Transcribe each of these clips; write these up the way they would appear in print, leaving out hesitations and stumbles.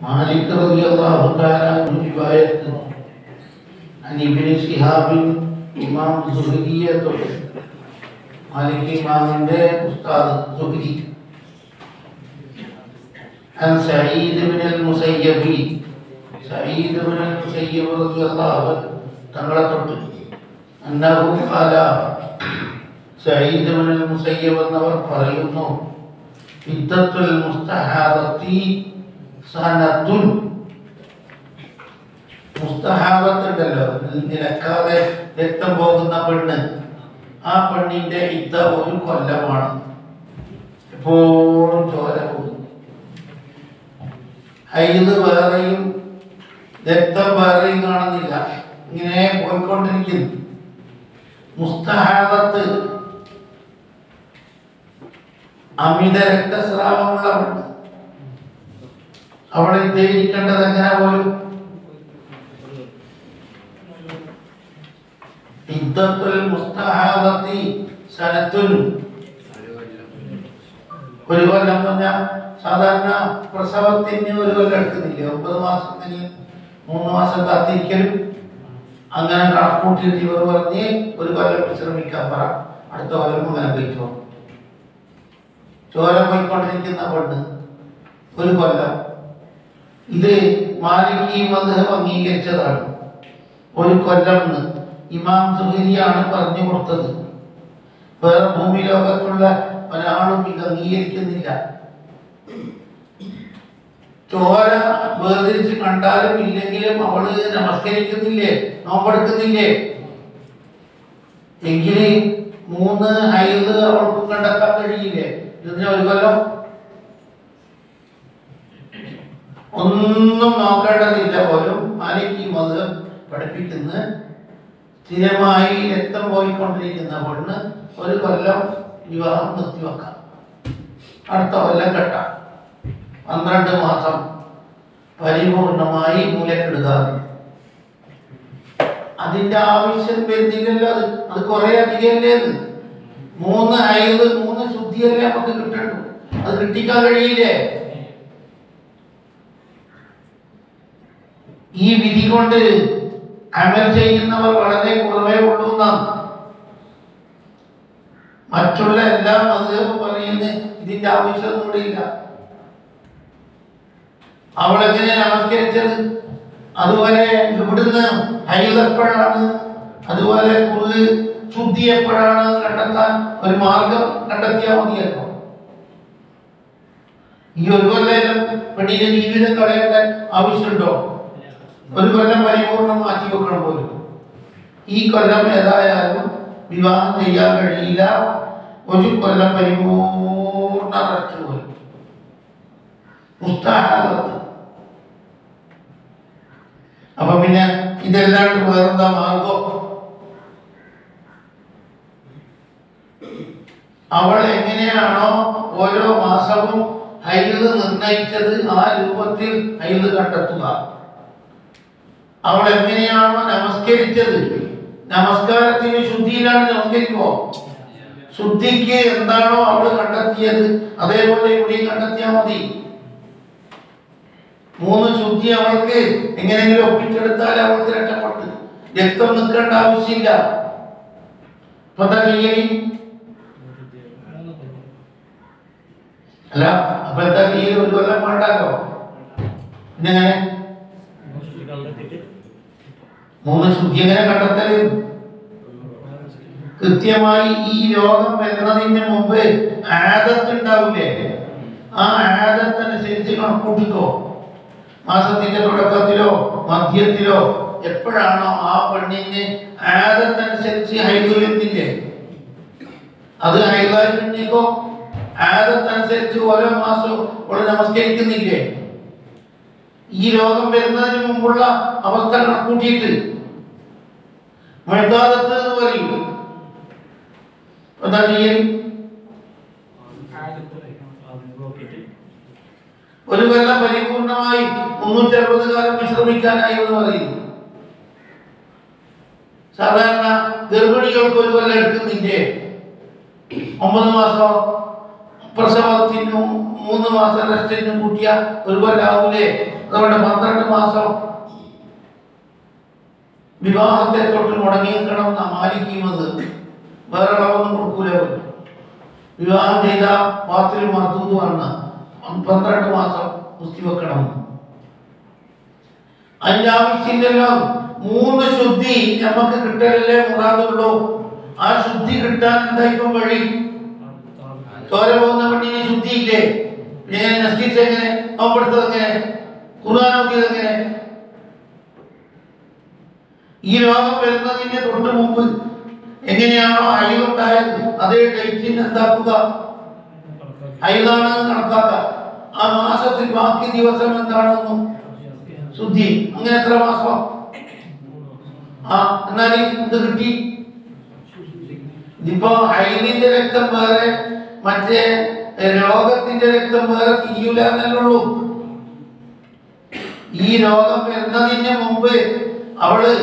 മാലിക് റളിയല്ലാഹു തആല റിവായത്ത് അൻ ഇബ്നു ശിഹാബ് ഇമാം സുഹരിയെ തൊട്ട് മാലിക് ഇമാമിന്റെ ഉസ്താദ് സുഹരി അൻ സഈദ് ഇബ്നു അൽ-മുസയ്യബ് സഈദ് ഇബ്നു അൽ-മുസയ്യബ് റളിയല്ലാഹു തങ്ങളെ തൊട്ട് അന്നഹു ഖാല സഈദ് ഇബ്നു അൽ-മുസയ്യബ് എന്നവർ പറയുന്നു ഇദ്ദത്തുൽ മുസ്തഹാദത്തി സനത്തുൻ മുസ്തഹാദത്ത് ഉണ്ടല്ലോ, നിലക്കാതെ രക്തം പോകുന്ന പെണ്ണ്, ആ പെണ്ണിന്റെ ഇദ്ദ ഒരു കൊല്ലമാണ്. എപ്പോഴും ചോര പോകും, ഹൈദ് വേറെയും രക്തം വേറെയും കാണുന്നില്ല, ഇങ്ങനെ പോയിക്കൊണ്ടിരിക്കുന്നു. മുസ്തഹാദത്ത് അമിത രക്തസ്രാവമുള്ള പെണ്ണ്, അവളെ ധരിക്കേണ്ടത് എങ്ങനെ പോലും ഇദ്ദത്തുൽ മുസ്തഹാദത്തി സനത്തുൻ ഒരു കൊല്ലം പറഞ്ഞാൽ സാധാരണ പ്രസവത്തിന് ഒരു കൊല്ലം എടുക്കുന്നില്ല, 9 മാസത്തിന് 3 മാസം കാത്തിരിക്കലും അങ്ങനെ കണക്കൂട്ടിയിട്ട് ഇവർ പറഞ്ഞ് ഒരു കൊല്ലം വിശ്രമിക്കാൻ പറ, അടുത്ത കൊല്ലം അങ്ങനെ കഴിച്ചോ. ചോര പോയിക്കൊണ്ടിരിക്കുന്ന പെണ്ണ് ഒരു കൊല്ലം. ഇത് മാലികി മദ്ഹബ് അംഗീകരിച്ചതാണ്. ഒരു കൊല്ലം ഇമാം സുഹരിയാണ് പറഞ്ഞു കൊടുത്തത്. വേറെ ഭൂമി ലോകത്തുള്ള ഒരാളും ഇത് അംഗീകരിക്കുന്നില്ല. ചോര വേർതിരിച്ച് കണ്ടാലും ഇല്ലെങ്കിലും അവള് നമസ്കരിക്കുന്നില്ലേ, നോമ്പെടുക്കുന്നില്ലേ എങ്കിൽ 3 ഹൈദ് അവൾക്ക് കണ്ടെത്താൻ കഴിയില്ലേ? ഇതിന് ഒരു കൊല്ലം ഒന്നും നോക്കേണ്ടതില്ല പോലും മാലികി മദ്ഹബ് പഠിപ്പിക്കുന്ന സ്ഥിരമായി രക്തം പോയിക്കൊണ്ടിരിക്കുന്ന പെണ്ണ് ഒരു കൊല്ലം വിവാഹം നിർത്തിവെക്കാം, അടുത്ത കൊല്ലം കെട്ടാം. 12 മാസം പരിപൂർണമായി മൂലക്കിടുക. അതിന്റെ ആവശ്യം വരുന്നില്ലല്ലോ, അത് കുറെ അധികമല്ലേ. 3 ഹൈദ് 3 ശുദ്ധിയല്ലേ നമുക്ക് കിട്ടണ്ടു, അത് കിട്ടിക്കാൻ കഴിയില്ലേ? ഈ വിധി കൊണ്ട് അമൽ ചെയ്യുന്നവർ വളരെ കുറവേ ഉള്ളൂ എന്നാണ്. മറ്റുള്ള എല്ലാ മദ്ഹബും പറയുന്നത് ഇതിന്റെ ആവശ്യമൊന്നും കൂടെ ഇല്ല. അവളെങ്ങനെ നമസ്കരിച്ചത്, അതുപോലെ ഇവിടുന്ന് ഹൈദ് എപ്പോഴാണ്, അതുപോലെ ശുദ്ധി എപ്പോഴാണ് കണ്ടെത്താൻ ഒരു മാർഗം കണ്ടെത്തിയാൽ മതിയല്ലോ. ഈ ഒരു കൊല്ലം പെണ്ണിന്റെ ജീവിതം കളയേണ്ട ആവശ്യമുണ്ടോ? ഒരു കൊല്ലം പരിപൂർണം മാറ്റി വെക്കണം പോലും. ഈ കൊല്ലം ഏതായാലും വിവാഹം ചെയ്യാൻ കഴിയില്ല, ഒരു കൊല്ലം പരിപൂർണ റെസ്റ്റ് പോലും. മുസ്തഹാദത്ത്. അപ്പൊ പിന്നെ ഇതല്ലാണ്ട് വേറെന്താ മാർഗം? അവൾ എങ്ങനെയാണോ ഓരോ മാസവും ഹൈദ് നിർണയിച്ചത് ആ രൂപത്തിൽ ഹൈദ് കണ്ടെത്തുക. അവൾ എങ്ങനെയാണോ നമസ്കരിച്ചത്, നമസ്കാരത്തിന് ശുദ്ധിയിലാണ് നമസ്കരിക്കുമോ? ശുദ്ധിക്ക് എന്താണോ അവൾ കണ്ടെത്തിയത് അതേപോലെ ഇവിടെയും കണ്ടെത്തിയാൽ മതി. 3 ശുദ്ധി അവൾക്ക് എങ്ങനെയെങ്കിലും ഒപ്പിച്ചെടുത്താൽ അവൾക്ക് രക്ഷപ്പെട്ട് രക്തം നിൽക്കേണ്ട ആവശ്യമില്ല. അപ്പൊ എന്താ ചെയ്യണി? അല്ല, അപ്പൊ എന്താ ചെയ്യൽ? ഒരു കൊല്ലം വേണ്ടല്ലോ. പിന്നെ 3 ശുദ്ധി എങ്ങനെ കണ്ടെത്തല്? കൃത്യമായി ഈ രോഗം വരുന്നതിന് മുമ്പ് ആദത്ത് ഉണ്ടാവില്ലേ, ആ ആദത്തനുസരിച്ച് കണക്കൂട്ടിക്കോ. മാസത്തിന്റെ തുടക്കത്തിലോ മധ്യത്തിലോ എപ്പോഴാണോ ആ പെണ്ണിന് ആദത്തനുസരിച്ച് ഹൈദ് വരുന്നില്ലേ, അത് ഹൈദായി പെണ്ണിക്കോ. ആദത്തനുസരിച്ച് ഓരോ മാസവും അവൾ നമസ്കരിക്കുന്നില്ലേ, ഈ രോഗം വരുന്നതിന് മുമ്പുള്ള അവസ്ഥ കണക്കൂട്ടിയിട്ട് മുഅ്താദത്ത് എന്ന് പറയും. എന്താ ചെയ്യൽ? ഒരു കൊല്ലം പരിപൂർണമായി 360 കാലം വിശ്രമിക്കാനായി എന്ന് പറയുന്നു. സാധാരണ ഗർഭിണികൾക്ക് ഒരു കൊല്ലം എടുക്കുന്നില്ലേ? 9 മാസം പ്രസവത്തിനും 3 മാസം റെസ്റ്റിനും കൂട്ടിയ ഒരു കൊല്ലാവൂലേ? അതുകൊണ്ട് 12 മാസം വിവാഹത്തെ തൊട്ട് മുടങ്ങി നിൽക്കണം എന്നാ മാലിക്കുന്നത്. വേറെ അളവൊന്നും കൊടുക്കൂല. വിവാഹം ചെയ്ത പാത്തിൽ മർത്തൂതുമാണ് 12 മാസം കുസ്തി വെക്കണം. അതിന്റെ ആവശ്യമില്ലല്ലോ. 3 ശുദ്ധി നമുക്ക് കിട്ടലല്ലേ മുറാദുള്ളൂ. ആ ശുദ്ധി കിട്ടാൻ എന്താ ഇപ്പം വഴി? ചോര പോകുന്ന പെണ്ണിന് ശുദ്ധിയില്ലേ? എങ്ങനെ നസ്കിച്ച് എങ്ങനെ നോപ്പെടുത്തത് എങ്ങനെ ഖുർആൻ നോക്കിയത് എങ്ങനെ? ഈ രോഗം വരുന്നതിന് തൊട്ട് മുമ്പ് എങ്ങനെയാണോ ഹൈലുണ്ടായത് അതേ ഡേറ്റിന് എന്താക്കുക? ഹൈലാണെന്ന് കണക്കാക്കുക. ആ മാസത്തിൽ ബാക്കി ദിവസം എന്താണെന്നും ശുദ്ധി. അങ്ങനെ എത്ര മാസം? എന്നാൽ ഇത് കിട്ടി. ഇതിപ്പോ ഹൈലിന്റെ രക്തം വേറെ മറ്റേ രോഗത്തിന്റെ രക്തം വേറെ തിരിയൂല എന്നല്ലേ ഉള്ളൂ. ഈ രോഗം വരുന്നതിന് മുമ്പ് അവള്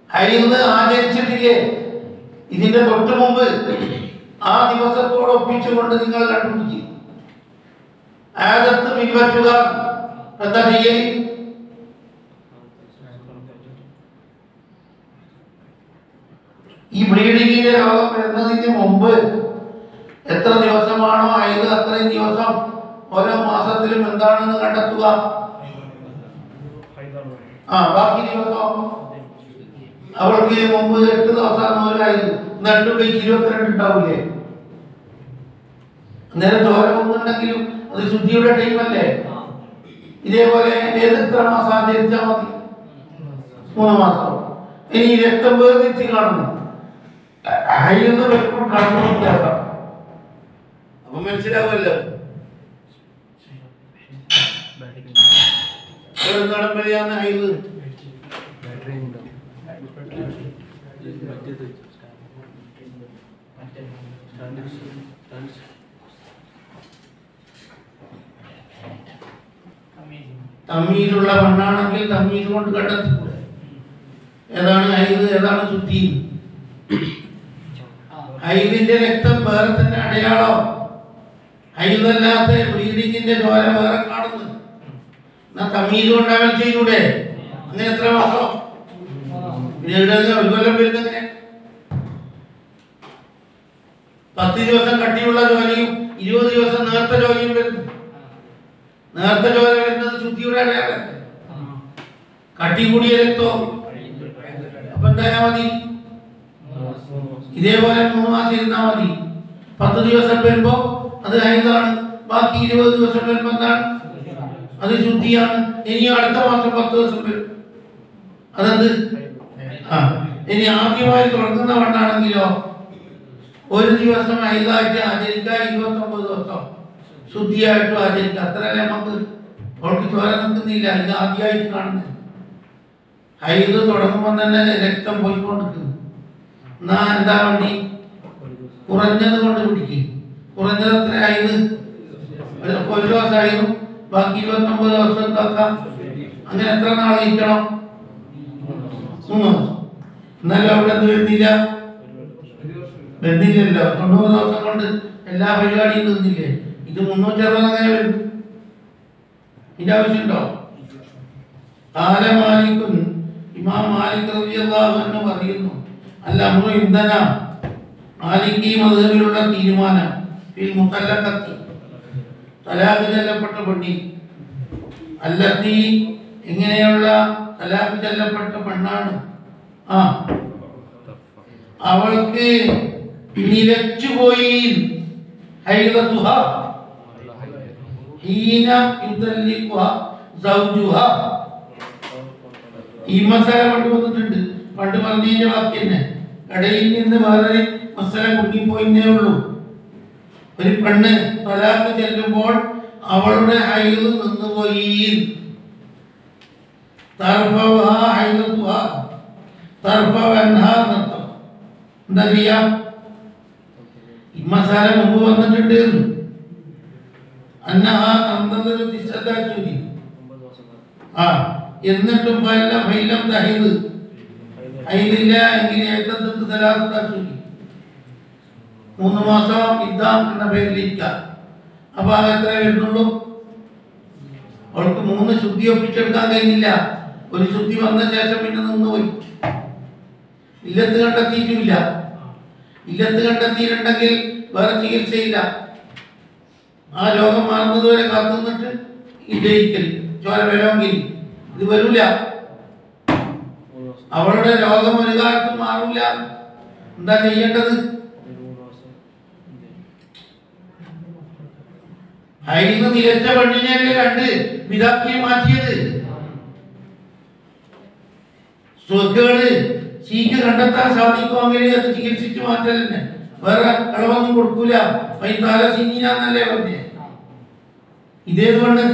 ഹൈന്ന് ആചരിച്ചിട്ടില്ലേ? ഇതിന്റെ തൊട്ട് മുമ്പ് ആ ദിവസത്തോട് ഒപ്പിച്ചുകൊണ്ട് നിങ്ങൾ കണ്ടുപിടിക്കും. ആദത്ത് പിൻപറ്റുക. എന്താ ചെയ്യല്? ഈ ബ്ലീഡിങ്ങിന്റെ രോഗം വരുന്നതിന് മുമ്പ് എത്ര ദിവസമാണോ ആയത് അത്രയും ദിവസം ഓരോ മാസത്തിലും എന്താണെന്ന് കണ്ടെത്തുക. ബാക്കി ദിവസം അവൾക്ക് മുമ്പ് 8 ദിവസമാണ് ഒരായത്. 8 കഴിച്ച് 22 ഉണ്ടാവൂലേ? അന്നേരം ചോര ഒന്നുണ്ടെങ്കിലും അത് ശുദ്ധിയുടെ ടൈമല്ലേ? ഇതേപോലെ എത്ര മാസം ആചരിച്ചാൽ മതി? 3 മാസം. ഇനി രക്തം വേർതിരിച്ച് കാണുന്നു. ഹൈന്ന് വരുമ്പോൾ കാണുന്ന വ്യത്യാസം അപ്പൊ മനസ്സിലാവുമല്ലോ. നടം വരെയാണ് ഹൈന്ന്. തമ്മീലുള്ള മണ്ണാണെങ്കിൽ തമ്മീത് കൊണ്ട് കണ്ടെത്തിക്കൂടെ ഏതാണ് ഹൈദ് ഏതാണ് ശുദ്ധി? ഹൈദിന്റെ രക്തം വേറെ തന്നെ അടയാളം. ഹൈദല്ലാത്ത ബ്ലീഡിങ്ങിന്റെ ചോര വേറെ കാണുന്നു. എന്നാ തമ്മീത് കൊണ്ട് അവൻ ചെയ്യൂടെ? അങ്ങനെ എത്ര മാസം? പിന്നെ ഒരു കൊല്ലം വരുന്നെങ്ങനെ? 10 ദിവസം കട്ടിയുള്ള ജോലിയും 20 ദിവസം നേർത്ത ജോലിയും വരുന്നു. നേരത്തെ ചോര വരുന്നത് ശുദ്ധിയുടെ അടയാളം. കട്ടി കൂടിയ രക്തവും. അപ്പൊ എന്തായാ മതി? ഇതേപോലെ 3 മാസം ഇരുന്നാൽ മതി. 10 ദിവസം വരുമ്പോ അത് ഹൈദാണ്. ബാക്കി 20 ദിവസം വരുമ്പോ എന്താണ്? അത് ശുദ്ധിയാണ്. ഇനി അടുത്ത മാസം 10 ദിവസം വരും. അതെന്ത്? ഇനി ആദ്യമായി തുടങ്ങുന്ന മണ്ണാണെങ്കിലോ 1 ദിവസം ഹൈദായിട്ട് ആചരിക്കുക, 29 ദിവസം ശുദ്ധിയായിട്ടും ആചരിക്കുക. അത്രയല്ലേ നമുക്ക്. അവൾക്ക് ചോര നിൽക്കുന്നില്ല. ഇത് ആദ്യമായിട്ട് കാണുന്നത്. ഹൈദ് തുടങ്ങുമ്പോൾ തന്നെ രക്തം പോയിക്കൊണ്ടിരിക്കുന്നു. എന്നാ എന്താ വേണ്ടി? കുറഞ്ഞത് കൊണ്ട് പിടിക്കും. കുറഞ്ഞത് എത്ര ഹൈദ്? 1 ദിവസം ഹൈദും ബാക്കി 29 ദിവസം എന്താക്കാം? അങ്ങനെ എത്ര നാൾ ഇരിക്കണം? 3 ദിവസം. എന്നാലും അവിടെ എന്ത് വരുന്നില്ല? വരുന്നില്ലല്ലോ. 90 ദിവസം കൊണ്ട് എല്ലാ പരിപാടിയും തീർന്നില്ലേ? ഇത് 360 അങ്ങനെ വരും. ഇതിന്റെ ആവശ്യമുണ്ടോ? മാലിക്കുൻ ഇമാം മാലിക് റളിയല്ലാഹു അൻഹു പറയുന്നു, അൽ അംറു ഇൻദനാ, മാലിക്കി മദ്ഹബിലുള്ള തീരുമാനം, ഫിൽ മുതല്ലഖത്തി, തലാഖ് ചൊല്ലപ്പെട്ട പെണ്ണി, അല്ലത്തി, ഇങ്ങനെയുള്ള തലാഖ് ചൊല്ലപ്പെട്ട പെണ്ണാണ്, അവൾക്ക് നിലച്ചുപോയി ഹൈദതുഹ ഹീന യുതല്ലിഖുഹ സൗജുഹ. ഈ മസാല പണ്ട് വന്നിട്ടുണ്ട്. പണ്ട് പറഞ്ഞതിന്റെ വാക്ക് തന്നെ. കടയിൽ നിന്ന് വേറെ മസാല കുടുങ്ങിപ്പോയിന്നേ ഉള്ളൂ. ഒരു പെണ്ണ് തലാഖ് ചെല്ലുമ്പോൾ അവളുടെ ഹൈദ് നിന്നുപോയി. എന്താ ചെയ്യാം? ഈ മസാല മുമ്പ് വന്നിട്ടുണ്ട്. എന്നിട്ടും ഹൈദില്ല എങ്കിൽ 3 മാസം ഇദ്ദ എന്ന പേരിലിരിക്കാം. അപ്പൊ അത് എത്ര വരുന്നുള്ളൂ? അവൾക്ക് 3 ശുദ്ധി ഒപ്പിച്ചെടുക്കാൻ കഴിഞ്ഞില്ല. ഒരു ശുദ്ധി വന്ന ശേഷം പിന്നെ നിന്നുപോയി. ഇല്ലത്ത് കണ്ടെത്തിയിട്ടില്ല. ഇല്ലത്ത് കണ്ടെത്തിയിട്ടുണ്ടെങ്കിൽ വേറെ ചികിത്സയില്ല. ആ രോഗം മാറുന്നത് വരെ കാത്തു നിന്നിട്ട് ഇദ്ദേഹിക്കൽ ചോര വരമെങ്കിൽ ഇത് വരൂല. അവളുടെ രോഗം ഒരു കാലത്തും മാറൂല. എന്താ ചെയ്യേണ്ടത്? അയിന്ന് നിലച്ച പെണ്ണിനെയല്ലേ 2 വിധാക്കി മാറ്റിയത്. സുഖേട് ചീക്ക് കണ്ടെത്താൻ സാധിക്കുമെങ്കിൽ അത് ചികിത്സിച്ച് മാറ്റൽ തന്നെ. വേറെ ഇളവൊന്നും കൊടുക്കൂല. പൈതാല സിന്നല്ലേ പറഞ്ഞേ. ഇതേതുകൊണ്ട്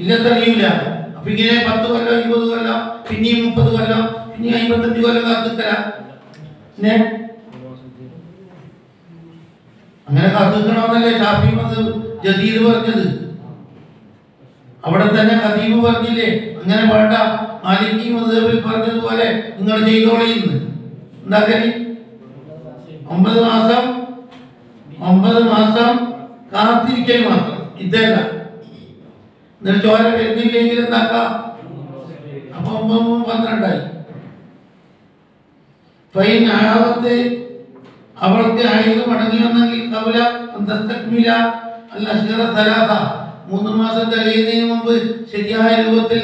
ഇല്ലത്തറിയൂല. അപ്പൊ ഇങ്ങനെ 10 കൊല്ലം 20 കൊല്ലം പിന്നെയും 30 കൊല്ലം പിന്നെയും 55 കൊല്ലം കാത്തിക്കലാം. പിന്നെ അങ്ങനെ കാത്തിക്കണമെന്നല്ലേ ഷാഫി മദ്ഹബ് ജദീദ് പറഞ്ഞത്. അവിടെ തന്നെ ഖതീബ് പറഞ്ഞില്ലേ അങ്ങനെ വേണ്ട, മാലിക്കി മദ്ഹബിൽ പറഞ്ഞതുപോലെ നിങ്ങൾ ചെയ്തോളിന്ന്. എന്താക്കല്? 9 മാസം കാത്തിരിക്കൽ മാത്രം. ഇതല്ല. എന്നിട്ട് ചോര വരുന്നില്ലെങ്കിൽ എന്താക്കാം? അപ്പൊ 9 12ആയി. അവൾക്ക് ആയത് മടങ്ങി വന്നെങ്കിൽ കബല അന്തസ്തക്മില അൽ-അശ്ഹറ 3 3 മാസം തികയുന്നതിന് മുമ്പ് ശരിയായ രൂപത്തിൽ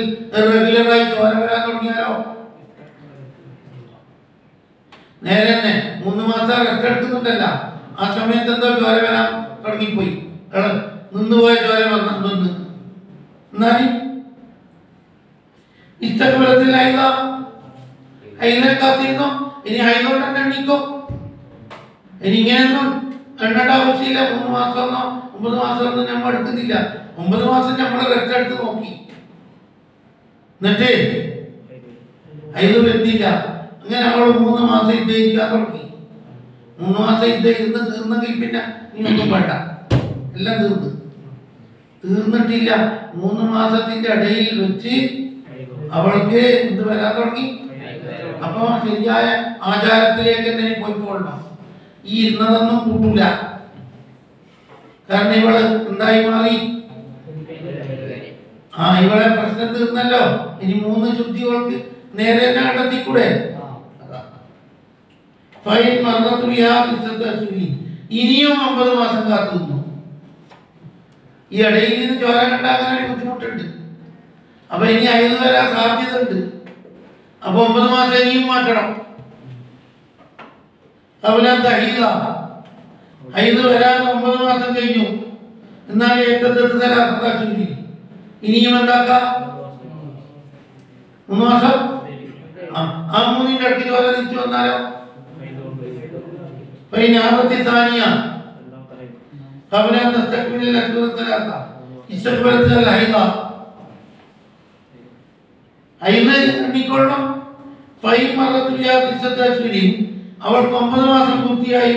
റെഗുലറായി ചോര വരാൻ തുടങ്ങിയാലോ? നേരെ തന്നെ 3 മാസം റെസ്റ്റ് എടുക്കുന്നുണ്ടല്ല, ആ സമയത്ത് എന്തോ ചോര വരാൻ തുടങ്ങിപ്പോയി. നിന്നുപോയ ചോര വന്നു. എന്നാലും ഇഷ്ടബലത്തിൽ ഹൈലിനെ കാത്തിരുന്നു. ഇനി ഹൈലോട്ട് തന്നെ എണ്ണിക്കോ. ഇനി ഇങ്ങനെയൊന്നും എണ്ണേണ്ട ആവശ്യമില്ല. 3 മാസമൊന്നോ 9 മാസമൊന്നും നമ്മൾ എടുക്കുന്നില്ല. 9 മാസം നമ്മൾ റെസ്റ്റ് എടുത്ത് നോക്കി. എന്നിട്ട് ഹൈല് വരുന്നില്ല. അങ്ങനെ അവൾ 3 മാസം ഇരിക്കാൻ തുടങ്ങി. 3 മാസം ഇരുന്ന് തീർന്നെങ്കിൽ പിന്നെ നീ ഒന്നും വേണ്ട, എല്ലാം തീർന്നിട്ടില്ല. 3 മാസത്തിന്റെ ഇടയിൽ വെച്ച് അവൾക്ക് എന്ത് വരാൻ തുടങ്ങി. അപ്പൊ ശരിയായ ആചാരത്തിലേക്ക് തന്നെ പോയിക്കൊള്ളണം. ഈ ഇരുന്നതൊന്നും കൂട്ടൂല. കാരണം ഇവള് എന്തായി മാറി? ഇവളെ പ്രശ്നം തീർന്നല്ലോ. ഇനി 3 ശുദ്ധികൾക്ക് നേരെ തന്നെ കണ്ടെത്തിക്കൂടെ? ഇനിയും 9 മാസം കാത്തു നിന്നു. ഈ ഇടയിൽ നിന്ന് ചോര കണ്ടാകാൻ ഒരു ബുദ്ധിമുട്ടുണ്ട്. അപ്പൊ ഇനി അയൽ വരാൻ സാധ്യത ഉണ്ട്. അപ്പൊ 9 മാസം ഇനിയും മാറ്റണം. അയൽ വരാൻ 9 മാസം കഴിഞ്ഞു. എന്നാൽ ഇനിയും എന്താക്കാം? 3 മാസം. ആ 3ന്റെ അടുത്ത് ചോര തിരിച്ചു വന്നാലോ? അവൾക്ക് 9 മാസം പൂർത്തിയായി.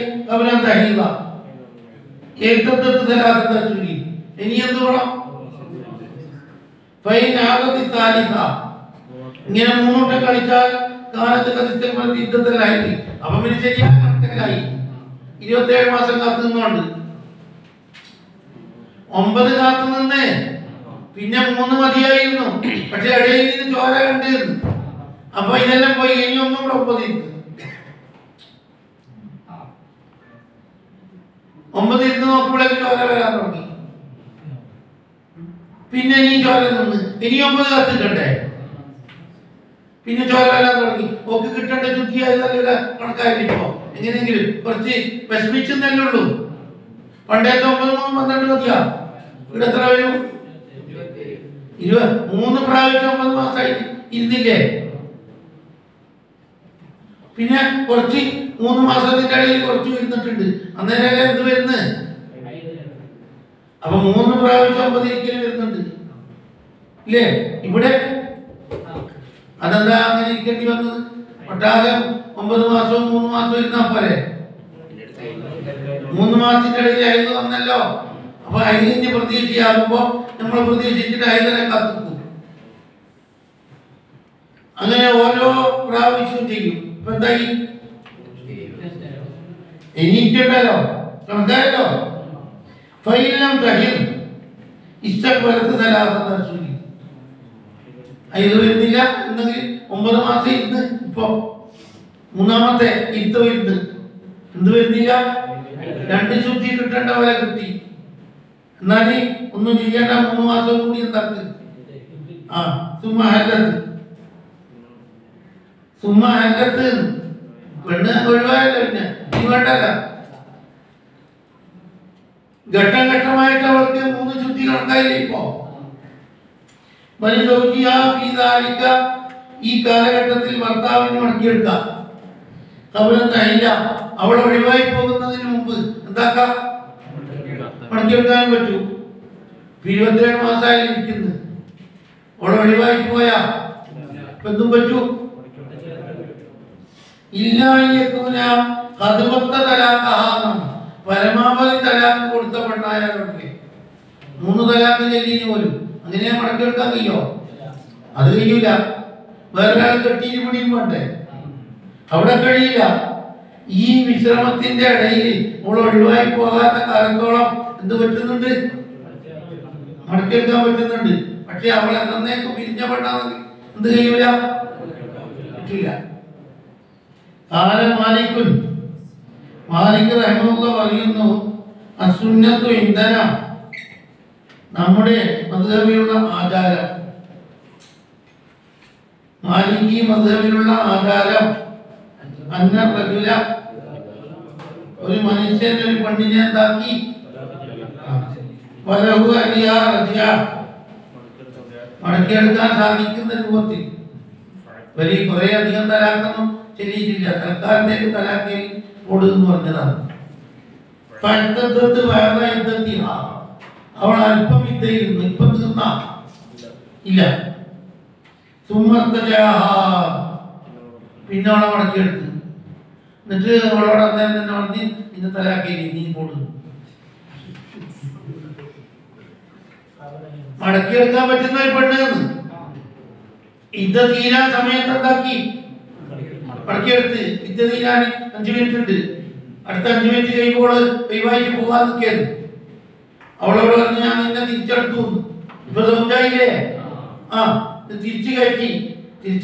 ഇനി എന്ത് വേണം? ഇങ്ങനെ 3 വട്ടം കളിച്ചാൽ കാലത്ത് യുദ്ധത്തിലായി. അപ്പൊ പിന്നെ ശരിയായ കണക്കിലായി. 27 മാസം കാത്തു നിന്നുണ്ട്. 9 കാത്തു നിന്ന് പിന്നെ 3 മതിയായിരുന്നു. പക്ഷെ ഇടയിൽ നിന്ന് ചോര കണ്ടിരുന്നു. അപ്പൊ ഇതെല്ലാം പോയി. ഇനി ഒന്നും കൂടെ 9 ഇരുന്ന് നോക്കുമ്പോഴേക്ക് ചോര വരാൻ തുടങ്ങി. പിന്നെ ഇനി ചോര നിന്ന് ഇനി 9 കാത്തിട്ടുണ്ടേ. പിന്നെ ചോര വരാൻ തുടങ്ങി. ഓക്ക് കിട്ടേണ്ട ശുദ്ധിയായി നല്ല കണക്കായിട്ടോ. എങ്ങനെയെങ്കിലും കുറച്ച് വിഷമിച്ചെന്നല്ലേ ഉള്ളൂ. പണ്ടേത്തെ 9 12 മതിയാ. ഇവിടെ എത്ര വരും? 3 പ്രാവശ്യം 9 മാസമായി ഇരുന്നില്ലേ? പിന്നെ കുറച്ച് 3 മാസത്തിന്റെ ഇടയിൽ കുറച്ച് ഇരുന്നിട്ടുണ്ട്. അന്നേരം എന്ത് വരുന്നത്? അപ്പൊ 3 പ്രാവശ്യം 9 ഇരിക്കലും വരുന്നുണ്ട് ഇല്ലേ? ഇവിടെ അതെന്താ അങ്ങനെ ഇരിക്കേണ്ടി വന്നത്? ഒട്ടാകെ 9 മാസവും 3 മാസവും ഇരുന്നാ പോരെ? 3 മാസത്തിന്റെ ഇടയിൽ അയൽ വന്നല്ലോ. അപ്പൊ അയലിന്റെ പ്രതീക്ഷയാകുമ്പോ നമ്മൾ പ്രതീക്ഷിച്ചിട്ട് അയലിനെ കാത്തുക്കും. അങ്ങനെ ഓരോ പ്രാവശ്യവും ചെയ്യും. ഇപ്പൊ എന്തായി? എനിക്കുണ്ടല്ലോ കണക്കായല്ലോ. ഫൈലം തഹിർ ഇഷ്ടപ്പെടുത്ത സലാസി അതിൽ വരുന്നില്ല എന്നെങ്കിൽ 9 മാസം ഇരുന്ന് ഇപ്പൊ 3ാമത്തെ ഇരുത്ത വരുന്നത് എന്ത് വരുന്നില്ല 2 ശുദ്ധി കിട്ടേണ്ട പോലെ കിട്ടി എന്നാൽ ഒന്നും ചെയ്യേണ്ട 3 മാസം കൂടി എന്താക്ക് സുമ്മഹല്ലത്ത് പെണ്ണ് ഒഴിവായല്ലോ പിന്നെ നീ വേണ്ടല്ല ഘട്ടം ഘട്ടമായിട്ട് അവൾക്ക് 3 ശുദ്ധി കണക്കായില്ലേ ഇപ്പോ ഈ കാലഘട്ടത്തിൽ ഭർത്താവിന് മടക്കിയെടുക്കാം കബലെന്തായില്ല അവൾ ഒഴിവായി പോകുന്നതിന് മുമ്പ് എന്താക്കാം മടക്കിയെടുക്കാനും പറ്റൂ 27 മാസമായാലും ഇരിക്കുന്നു അവൾ ഒഴിവായി പോയാ എന്തും പറ്റൂ ഇല്ല പരമാവധി തലാഖ് കൊടുത്ത പെണ്ണായാലൊക്കെ 3 തലാഖ് ചെല്ലിന് പോലും അങ്ങനെ മടക്കിയെടുക്കാൻ കഴിയോ അത് കഴിയൂല വേറൊരാൾ കെട്ടിയിട്ട് പിടിയും വേണ്ടേ അവിടെ കഴിയില്ല ഈ വിശ്രമത്തിന്റെ ഇടയിൽ അവൾ ഒഴിവായി പോകാത്ത കാലത്തോളം എന്ത് പറ്റുന്നുണ്ട് മടക്കിയെടുക്കാൻ പറ്റുന്നുണ്ട് പക്ഷെ അവൾ എന്നേക്കും പിരിഞ്ഞ പെണ്ണാണെങ്കിൽ എന്ത് കഴിയൂല പറ്റില്ല മാലിക് റഹ്മത്തുള്ളാഹി പറയുന്നു അസുന്നത്തു ഇന്ധന നമ്മുടെ മദ്ഹബിലുള്ള ആചാരം മാലികി മദ്ഹബിലുള്ള ആചാരം അന്ന റജുല ഒരു മനുഷ്യൻ ഒരു പെണ്ണിനെ എന്താക്കി വലഹു അലിയ റജ മടക്കിയെടുക്കാൻ സാധിക്കുന്ന രൂപത്തിൽ വലിയ കുറെ അധികം തലാഖൊന്നും ചെല്ലിയിട്ടില്ല തൽക്കാലത്തേക്ക് തലാഖിൽ ഓടുന്നു പറഞ്ഞതാണ് അവൾ അല്പം ഇద్దയിരുന്നു ഇപ്പം തീർന്ന ഇല്ല പിന്നെ അവളെ മടക്കിയെടുത്ത് എന്നിട്ട് അവളോട് അന്നേരം തന്നെ പറഞ്ഞ് ഇന്ന് തലാഖിൽ നീ കൊടുന്നു മടക്കിയെടുക്കാൻ പറ്റുന്ന ഒരു പെണ്ണ് ഇത് തീരാൻ സമയത്ത് എന്താക്കി മടക്കിയെടുത്ത് ഇത് തീരാൻ 5 മിനിറ്റ് ഉണ്ട് അടുത്ത 5 മിനിറ്റ് കഴിയുമ്പോൾ ഒഴിവായിട്ട് പോകാൻ നിൽക്കുന്നു അവളോട് പറഞ്ഞ് ഞാൻ നിന്നെ തിരിച്ചെടുത്തു ഇപ്പൊ സംസാരില്ലേ തിരിച്ചു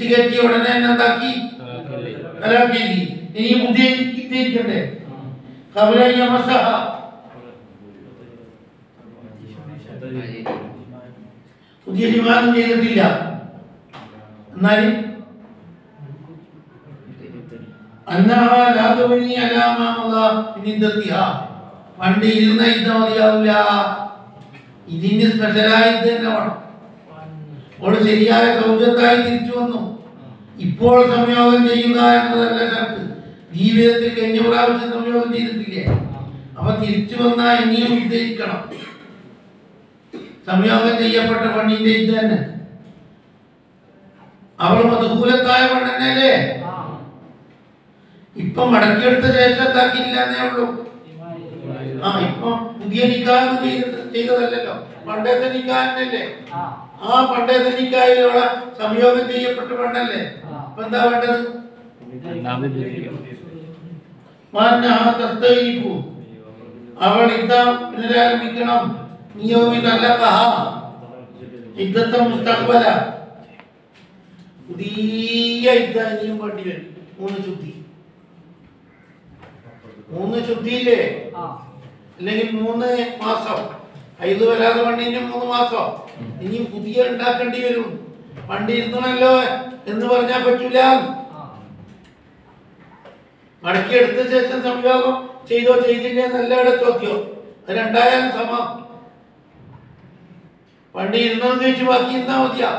കയറ്റി ഉടനെ തന്നെ എന്താക്കി തലാഖ് ഇനി പുതിയ കിട്ടിയിരിക്കണ്ടേ പുതിയ വിവാഹം ചെയ്തിട്ടില്ല എന്നാലും പണ്ട് ഇരുന്ന യുദ്ധ മതിയാവില്ല ഇതിന് സ്പെഷ്യലായിട്ട് തന്നെ വേണം അവൾ ശരിയായ സൗജത്തായി തിരിച്ചു വന്നു ഇപ്പോൾ സംയോഗം ചെയ്യുക എന്നതല്ല ഷർത്ത് ജീവിതത്തിൽ കഴിഞ്ഞ പ്രാവശ്യം സംയോഗം ചെയ്തിട്ടില്ലേ അപ്പൊ തിരിച്ചു വന്നാൽ ഇനിയും യുദ്ധയിക്കണം സംയോഗം ചെയ്യപ്പെട്ട പെണ്ണിന്റെ ഇത് തന്നെ അവൾ മധുകൂലത്തായ പെണ്ണല്ലേ ഇപ്പൊ മടക്കിയെടുത്ത ശേഷം എന്താക്കിയില്ല എന്നേ ഉള്ളൂ ഇപ്പൊ പുതിയ നിക്കാഹ് ചെയ്തതല്ലല്ലോ പണ്ടത്തെ നിക്കാഹല്ലേ പണ്ടത്തെ നിക്കാഹിലുള്ള സംയോഗം ചെയ്യപ്പെട്ട പെണ്ണല്ലേ അപ്പൊ എന്താ വേണ്ടത് അവൾ യുദ്ധ പുനരാരംഭിക്കണം പുതിയ യുദ്ധ ഇനിയും വേണ്ടി വരും 3 ശുദ്ധിയില്ലേ അല്ലെങ്കിൽ 3 മാസം ഇത് വരാതെ പണ്ടിന് 3 മാസം ഇനിയും പുതിയ ഉണ്ടാക്കേണ്ടി വരും പണ്ടിരുന്നല്ലോ എന്ന് പറഞ്ഞാൽ പറ്റൂല മടക്കിയെടുത്ത ശേഷം സംയോഗം ചെയ്തോ ചെയ്തില്ലേ എന്നല്ല ചോദ്യം അത് രണ്ടായാലും സമം പണ്ട് ഇരുന്നതെന്ന് ചോദിച്ചു ബാക്കി ഇരുന്നാ മതിയാ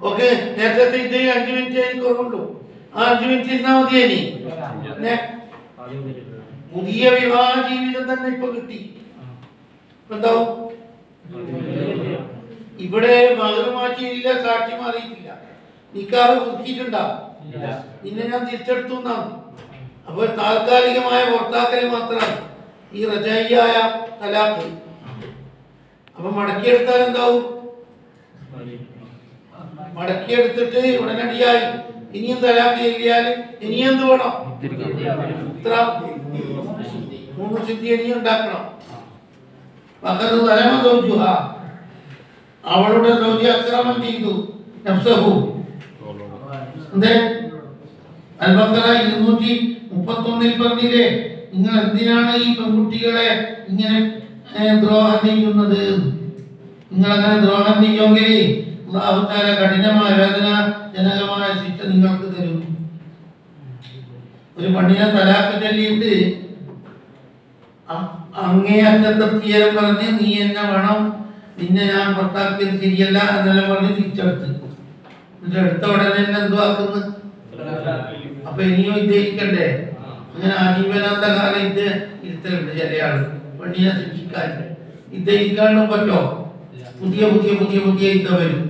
ഓക്കെ നേരത്തെ ഇത് 5 മിനിറ്റ് എനിക്ക് ഓർമ്മയുള്ളൂ 5 മിനിറ്റ് ഇരുന്നാ മതിയാ ഇനി പുതിയ വിവാഹ ജീവിതം തന്നെ ഇപ്പൊ കിട്ടി എന്താവും ഇവിടെ മകൾ മാറ്റിയില്ല സാക്ഷി മാറിയിട്ടില്ല നിക്കാഹ് പുതുക്കിയിട്ടുണ്ടാവും ഇന്നെ ഞാൻ തിരിച്ചെടുത്തു എന്നാണ് അപ്പൊ താൽക്കാലികമായ പുറത്താക്കല് മാത്രമാണ് ഈ റജായിയായ തലാഖ് അപ്പൊ മടക്കിയെടുത്താൽ എന്താവും മടക്കിയെടുത്തിട്ട് ഉടനടിയായി ഇനിയും തലാഖ് ചെയ്യാൽ ഇനിയും എന്ത് വേണം 3 ശുദ്ധി ഇനിയും ഉണ്ടാക്കണം ഫഖദ് സലമ സൗജുഹ, അവളുടെ സൗജി അക്രമം ചെയ്തു നഫ്സഹു. എന്തേ അൽ-ബഖറ 231 പറഞ്ഞില്ലേ, നിങ്ങൾ എന്തിനാണ് ഈ പെൺകുട്ടികളെ ഇങ്ങനെ ദ്രോഹം ചെയ്യുന്നത്? നിങ്ങളങ്ങനെ ദ്രോഹം ചെയ്യുമെങ്കിൽ അല്ലാഹു തആല കഠിനമായ വേദനാജനകമായ ശിക്ഷ നിങ്ങൾക്ക് തരും. ഒരു പെണ്ണിനെ തലാഖ് ചൊല്ലിയിട്ട് അങ്ങേയറ്റത്തെ തീരം പറഞ്ഞ് നീ എന്നെ വേണം, നിന്നെ ഞാൻ പുറത്താക്കിയത് ശരിയല്ല എന്നെല്ലാം പറഞ്ഞ് തിരിച്ചെടുത്ത്. എന്നിട്ട് എടുത്ത ഉടനെ തന്നെ എന്തുവാക്കുന്നു? അപ്പൊ ഇനിയും ഇരിക്കണ്ടേ? അങ്ങനെ ആജീവനാന്ത കാലം ഇരുത്തലുണ്ട് ചില ആള് പെണ്ണിനെ ശിക്ഷിക്കാൻ. ഇരിക്കാണ്ടും പറ്റോ? പുതിയ പുതിയ പുതിയ പുതിയ വരും.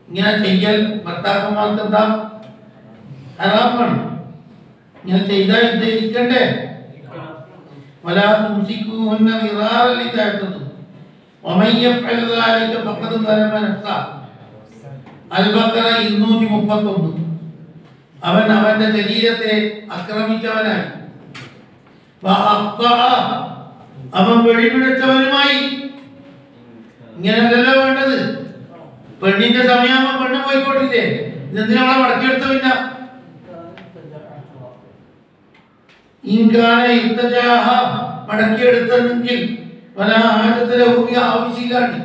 ഇങ്ങനെ ചെയ്യൽ ഭർത്താക്കന്മാർക്ക് എന്താ ഹറാമാണ്. ഇങ്ങനെ ചെയ്താൽ ഇരിക്കണ്ടേ? ولا تمسكوهن ضرارا لتعتدوا ومن يفعل ذلك فقد ظلم نفسه. അൽ-ബഖറ 231. അവൻ അവന്റെ ശരീരത്തെ ആക്രമിച്ചവനായി, അവൻ വെളിപിടിച്ചവനുമായി. ഇങ്ങനെയല്ലല്ലോ വേണ്ടത്. പെണ്ണിന്റെ സമയമാകുമ്പോ പെണ്ണ് പോയിക്കോട്ടില്ലേ, ഇതെന്തിനാ അവളെ മടക്കിയെടുത്ത? പിന്നെ മടക്കിയെടുത്തെങ്കിൽ ആവശ്യമില്ലാണ്ട്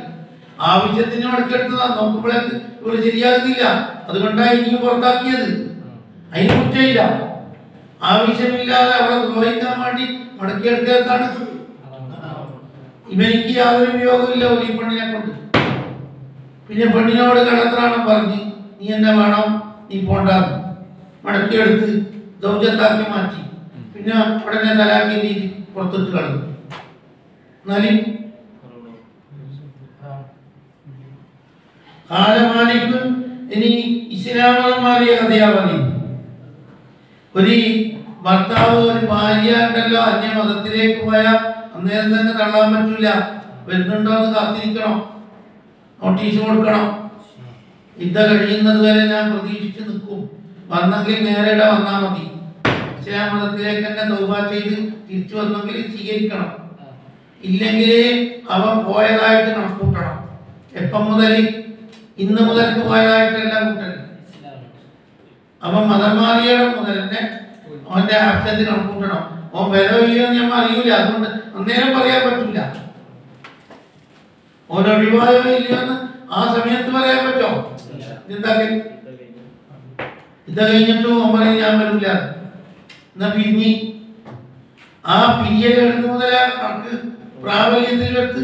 ആവശ്യത്തിന് മടക്കിയെടുത്തതാ. നോക്കുമ്പോഴേക്ക് ഇവള് ശരിയാകുന്നില്ല, അതുകൊണ്ടാണ് ഇനിയും പുറത്താക്കിയത്. അതിന് കുറ്റമില്ല. ആവശ്യമില്ലാതെ അവളെ ദ്രോഹിക്കാൻ വേണ്ടി മടക്കിയെടുക്കാൻ ഇവനിക്ക് യാതൊരു ഉപയോഗമില്ല ഈ പെണ്ണിനെ കൊണ്ട്. പിന്നെ പെണ്ണിനോട് കടത്രാണം പറഞ്ഞ് നീ എന്നെ വേണം, നീ പോണ്ടാന്ന് മടക്കിയെടുത്ത് ദൗജത്താക്കി മാറ്റി. പിന്നെ ഉടനെ തലാഖ് രീതി പുറത്തിട്ട് കളഞ്ഞു. എന്നാലും കാലമാലിക്കും ഇനി ഇസ്ലാം മതം മാറിയ കഥയാ പറയുന്നത്. ഒരു ഭർത്താവ് ഒരു ഭാര്യ ഉണ്ടല്ലോ അന്യമതത്തിലേക്ക് പോയാൽ അന്നേരം തന്നെ തള്ളാൻ പറ്റൂല. വരുന്നുണ്ടോ എന്ന് കാത്തിരിക്കണം, നോട്ടീസ് കൊടുക്കണം. യുദ്ധ കഴിയുന്നത് വരെ ഞാൻ പ്രതീക്ഷിച്ച് നിൽക്കും, വന്നെങ്കിൽ നേരെ വന്നാൽ മതി. ഇസ്ലാം മതത്തിലേക്ക് തന്നെ തൗബ ചെയ്ത് തിരിച്ചു വന്നെങ്കിൽ സ്വീകരിക്കണം. ഇല്ലെങ്കിൽ അവൻ പോയതായിട്ട് കണക്കൂട്ടണം. എപ്പം മുതൽ? ഇന്ന് മുതൽക്ക് പോയതായിട്ടല്ല കൂട്ടൽ. അവൻ മതം മാറിയുടെ മുതൽ തന്നെ അവന്റെ ആബ്സെന്റ് കണക്കൂട്ടണം. അവൻ വരോ ഇല്ലയോ എന്ന് ഞാൻ അറിയൂല, അതുകൊണ്ട് അന്നേരം പറയാൻ പറ്റില്ല. ഓൻ ഒഴിവായോ ഇല്ലയോ എന്ന് ആ സമയത്ത് പറയാൻ പറ്റോ? എന്താ ഇത് കഴിഞ്ഞിട്ടും ഓൻ പറയും ഞാൻ വരില്ല. എന്നാ പിരിഞ്ഞി ആ പിരിയൽ എടുത്ത് മുതലാ കണക്ക് പ്രാബല്യത്തിൽ എടുത്ത്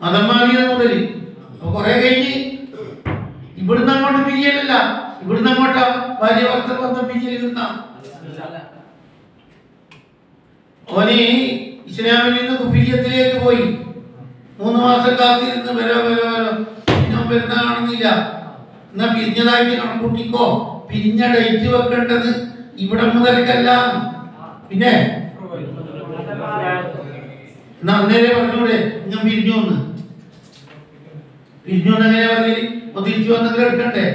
മതം മാറിയത് മുതൽ കുറെ കഴിഞ്ഞ് ഇവിടുന്ന് അങ്ങോട്ട് പിരിയലല്ല, ഇവിടുന്ന് അങ്ങോട്ടാ ഭാര്യ ഭർത്തൃ ബന്ധം പിരിയൽ കിട്ടുന്ന. ഓന് ഇസ്ലാമിൽ നിന്ന് കുഫിരിയത്തിലേക്ക് പോയി 3 മാസം കാത്തിരുന്ന് വരോ പിന്നെ പെരുന്നാളാണെന്നില്ല. എന്നാ പിരിഞ്ഞതായിട്ട് കണക്കൂട്ടിക്കോ. പിരിഞ്ഞ ഡേറ്റ് വെക്കേണ്ടത് ഇവിടെ മുതൽക്കല്ല. പിന്നെ എന്നാ അന്നേരെ പറഞ്ഞൂടെ ഞാൻ പിരിഞ്ഞു എന്ന്? പിരിഞ്ഞു എന്നെങ്ങനെ പറഞ്ഞാൽ തിരിച്ചു വന്നെങ്കിലും എടുക്കണ്ടേ?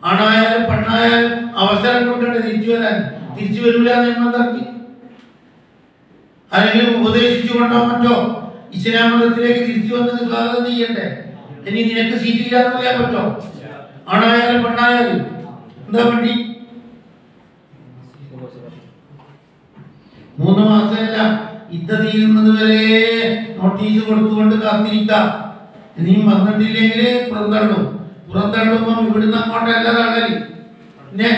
ആണായാലും പെണ്ണായാലും അവസരം കൊടുക്കണ്ടേ തിരിച്ചു വരാൻ? തിരിച്ചു വരൂല നിയമത്താക്കി ആരെങ്കിലും ഉപദേശിച്ചു കൊണ്ടോ മറ്റോ ഇസ്ലാം മതത്തിലേക്ക് തിരിച്ചു വന്നത് സ്വാഗതം ചെയ്യണ്ടേ? ഇനി നിനക്ക് സീറ്റില്ലാന്ന് പറയാൻ പറ്റോ? ആണായാലും പെണ്ണായാലും എന്താ വേണ്ടി? 3 മാസമല്ല, യുദ്ധ തീരുന്നത് വരെ നോട്ടീസ് കൊടുത്തുകൊണ്ട് കാത്തിരിക്കാം. ഇനിയും വന്നിട്ടില്ലെങ്കിൽ പുറന്തള്ളുമ്പോ ഇവിടുന്ന് അങ്ങോട്ടല്ല തള്ളല്. പിന്നെ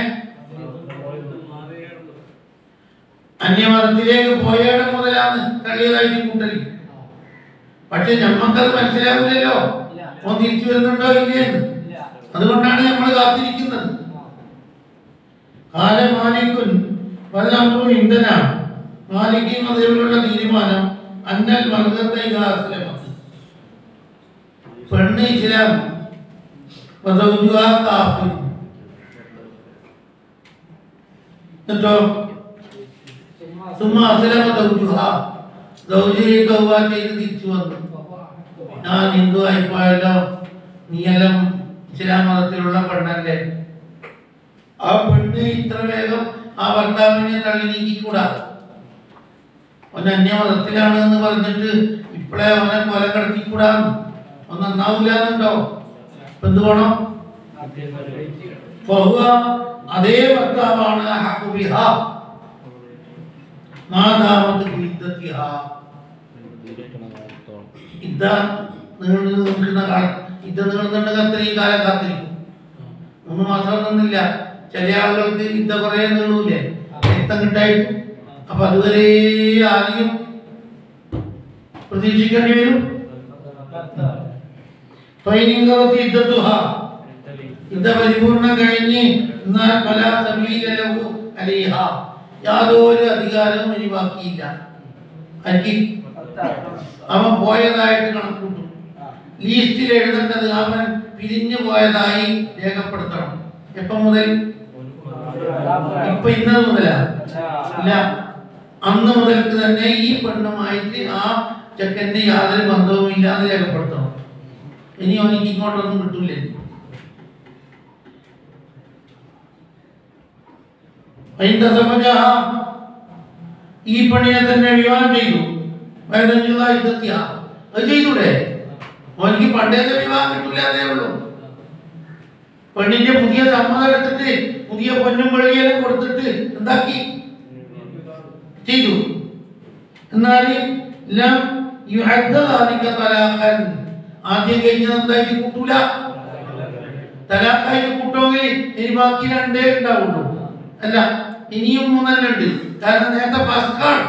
അന്യമതത്തിലേക്ക് പോയയുടെ മുതലാണ് തള്ളിയതായിട്ട് കൂട്ടല്. പക്ഷെ നമ്മക്കത് മനസ്സിലാവില്ലല്ലോ ഓൻ തിരിച്ചു വരുന്നുണ്ടോ ഇല്ലേന്ന്. അതുകൊണ്ടാണ് നമ്മൾ കാത്തിരിക്കുന്നത്. കാലമാലിക്കുൻ വല്ലമ്പും ഇന്ധനാണ്. മാലിക്കി മതത്തിലുള്ള തീരുമാനം അന്നൽ മർഗത്തെ പെണ്ണ് ഇസ്ലാം എന്നിട്ടോ തിരിച്ചു വന്നു. ഞാൻ ഹിന്ദു ആയിപ്പോയല്ലോ, നീയെല്ലാം ഇസ്ലാം മതത്തിലുള്ള പെണ്ണല്ലേ. ആ പെണ്ണ് ഇത്ര വേഗം ആ ഭർത്താവിനെ തള്ളി നീക്കിക്കൂടാ. അവൻ അന്യമതത്തിലാണ് എന്ന് പറഞ്ഞിട്ട് ഇപ്പോഴേ അവനെ കൊല കടത്തിക്കൂടാന്ന് അവൻ നന്നാവൂലെന്നുണ്ടോ? എന്ത് വേണം? അതേ ഭർത്താവാണ് അത്രയും കാലം കാത്തിരിക്കും. 3 മാസം നിന്നില്ല. ചില ആളുകൾക്ക് യുദ്ധ കുറെ നീളൂലേ രക്തം കിട്ടായിട്ട്. അപ്പൊ അതുവരെ ആരെയും പ്രതീക്ഷിക്കേണ്ടി വരും. യുദ്ധ പരിപൂർണം കഴിഞ്ഞ് യാതൊരു അധികാരവും ഇനി ബാക്കിയില്ല. അവൻ പോയതായിട്ട് കണക്കൂട്ടും. ലീസ്റ്റിൽ എഴുതേണ്ടത് അവൻ പിരിഞ്ഞു പോയതായി രേഖപ്പെടുത്തണം. എപ്പം മുതൽ? ഇപ്പൊ ഇന്നത് മുതലാ? ഇല്ല, അന്ന് മുതൽക്ക് തന്നെ ഈ പെണ്ണുമായിട്ട് ആ ചെക്കന് യാതൊരു ബന്ധവും ഇല്ലാതെ രേഖപ്പെടുത്തണം. ഇനി അവനിക്ക് ഇങ്ങോട്ടൊന്നും കിട്ടൂലേ. ഈ പെണ്ണിനെ തന്നെ വിവാഹം ചെയ്തു. അത് ചെയ്തൂടെ? അവനിക്ക് പണ്ടേത്തെ വിവാഹം കിട്ടൂലേ ഉള്ളൂ. പെണ്ണിന്റെ പുതിയ സമ്മതം എടുത്തിട്ട് പുതിയ പൊന്നും വെള്ളിയെല്ലാം കൊടുത്തിട്ട് എന്താക്കി ചെയ്തു. എന്നാൽ ആദ്യം കഴിഞ്ഞത് എന്തായിട്ട് കൂട്ടൂല. തലാഖായിട്ട് കൂട്ടുമെങ്കിൽ ഇനി ബാക്കി 2 ഉണ്ടാവുള്ളൂ. അല്ല, ഇനിയും 3 ഉണ്ട്. കാരണം നേരത്തെ ഫസ്റ്റാണ്.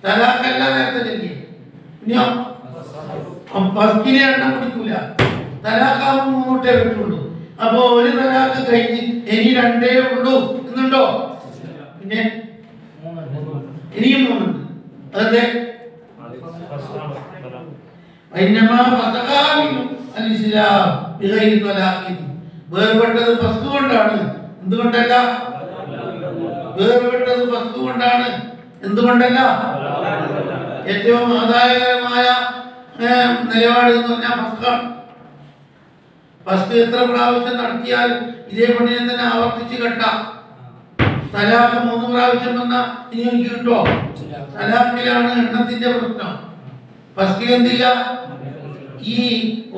തലാഖല്ല നേരത്തെ ചെല്ലി. ഇനിയോ ഫസ്റ്റിനെ എണ്ണം പിടിക്കൂല. തലാഖാവും 3 പറ്റുള്ളൂ. അപ്പൊ ഒരു തലാഖ് കഴിഞ്ഞ് ഇനി 2 ഉള്ളൂ എന്നുണ്ടോ? പിന്നെ ഇനിയും 3 ഉണ്ട്. അതെ, വേർപെട്ടത് ഫസ്റ്റ് കൊണ്ടാണ്. എന്തുകൊണ്ടല്ല? വേർപെട്ടത് ഫസ്റ്റ് കൊണ്ടാണ്. എന്തുകൊണ്ടല്ല? ഏറ്റവും ആദായകരമായ നിലപാട് എന്ന് പറഞ്ഞാൽ ഫസ്റ്റാണ്. ഫസ്റ്റ് എത്ര പ്രാവശ്യം നടത്തിയാലും ഇതേ പണിയെ തന്നെ ആവർത്തിച്ച് കെട്ടാം. തലാഖ് 3 പ്രാവശ്യം വന്നാൽ ഇനി എനിക്ക് കിട്ടോ? തലാഖിലാണ് എണ്ണത്തിന്റെ പ്രശ്നം. ഫസ്റ്റിൽ എന്തില്ല? ഈ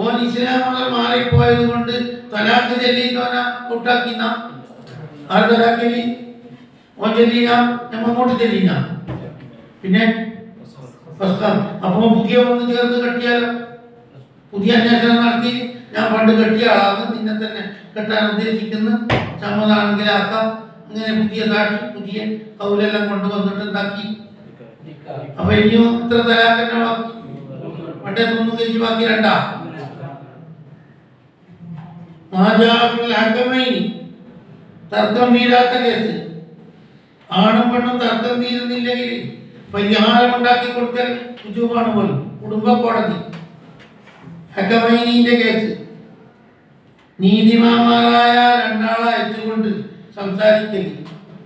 ഓൻ ഇസ്ലാം മതം മാറിപ്പോയത് കൊണ്ട് തലാഖ് ചൊല്ലിട്ടോന കൂട്ടാക്കിന്ന ആര് തലാഖ് ഓൻ ചൊല്ലിന നമ്മോട്ട് ചൊല്ലിന പിന്നെ അപ്പൊ പുതിയ ഒന്ന് ചേർത്ത് കെട്ടിയാലോ? പുതിയ അന്വേഷണം നടത്തി ഞാൻ പണ്ട് കെട്ടിയ ആളാണ്, നിന്നെ തന്നെ കെട്ടാൻ ഉദ്ദേശിക്കുന്ന സമ്മതാണെങ്കിൽ ആക്കാം. അങ്ങനെ പുതിയ സാക്ഷി പുതിയ കൗലെല്ലാം കൊണ്ടുവന്നിട്ട് എന്താക്കി. അപ്പൊ ഇനിയും ഇത്ര തലാഖന്നെ ബാക്കി. പണ്ടേ 3 കഴിച്ച് ബാക്കി 2. തർക്കം തീരാത്ത കേസ്. ആണും പെണ്ണും തർക്കം തീരുന്നില്ലെങ്കിൽ പരിഹാരം ഉണ്ടാക്കി കൊടുക്കൽ ഉജൂബാണ് പോലും. കുടുംബ കോടതി ഹക്കമൈനിന്റെ കേസ്. നീതിമാന്മാരായ 2 ആളെ അയച്ചുകൊണ്ട് സംസാരിക്കൽ.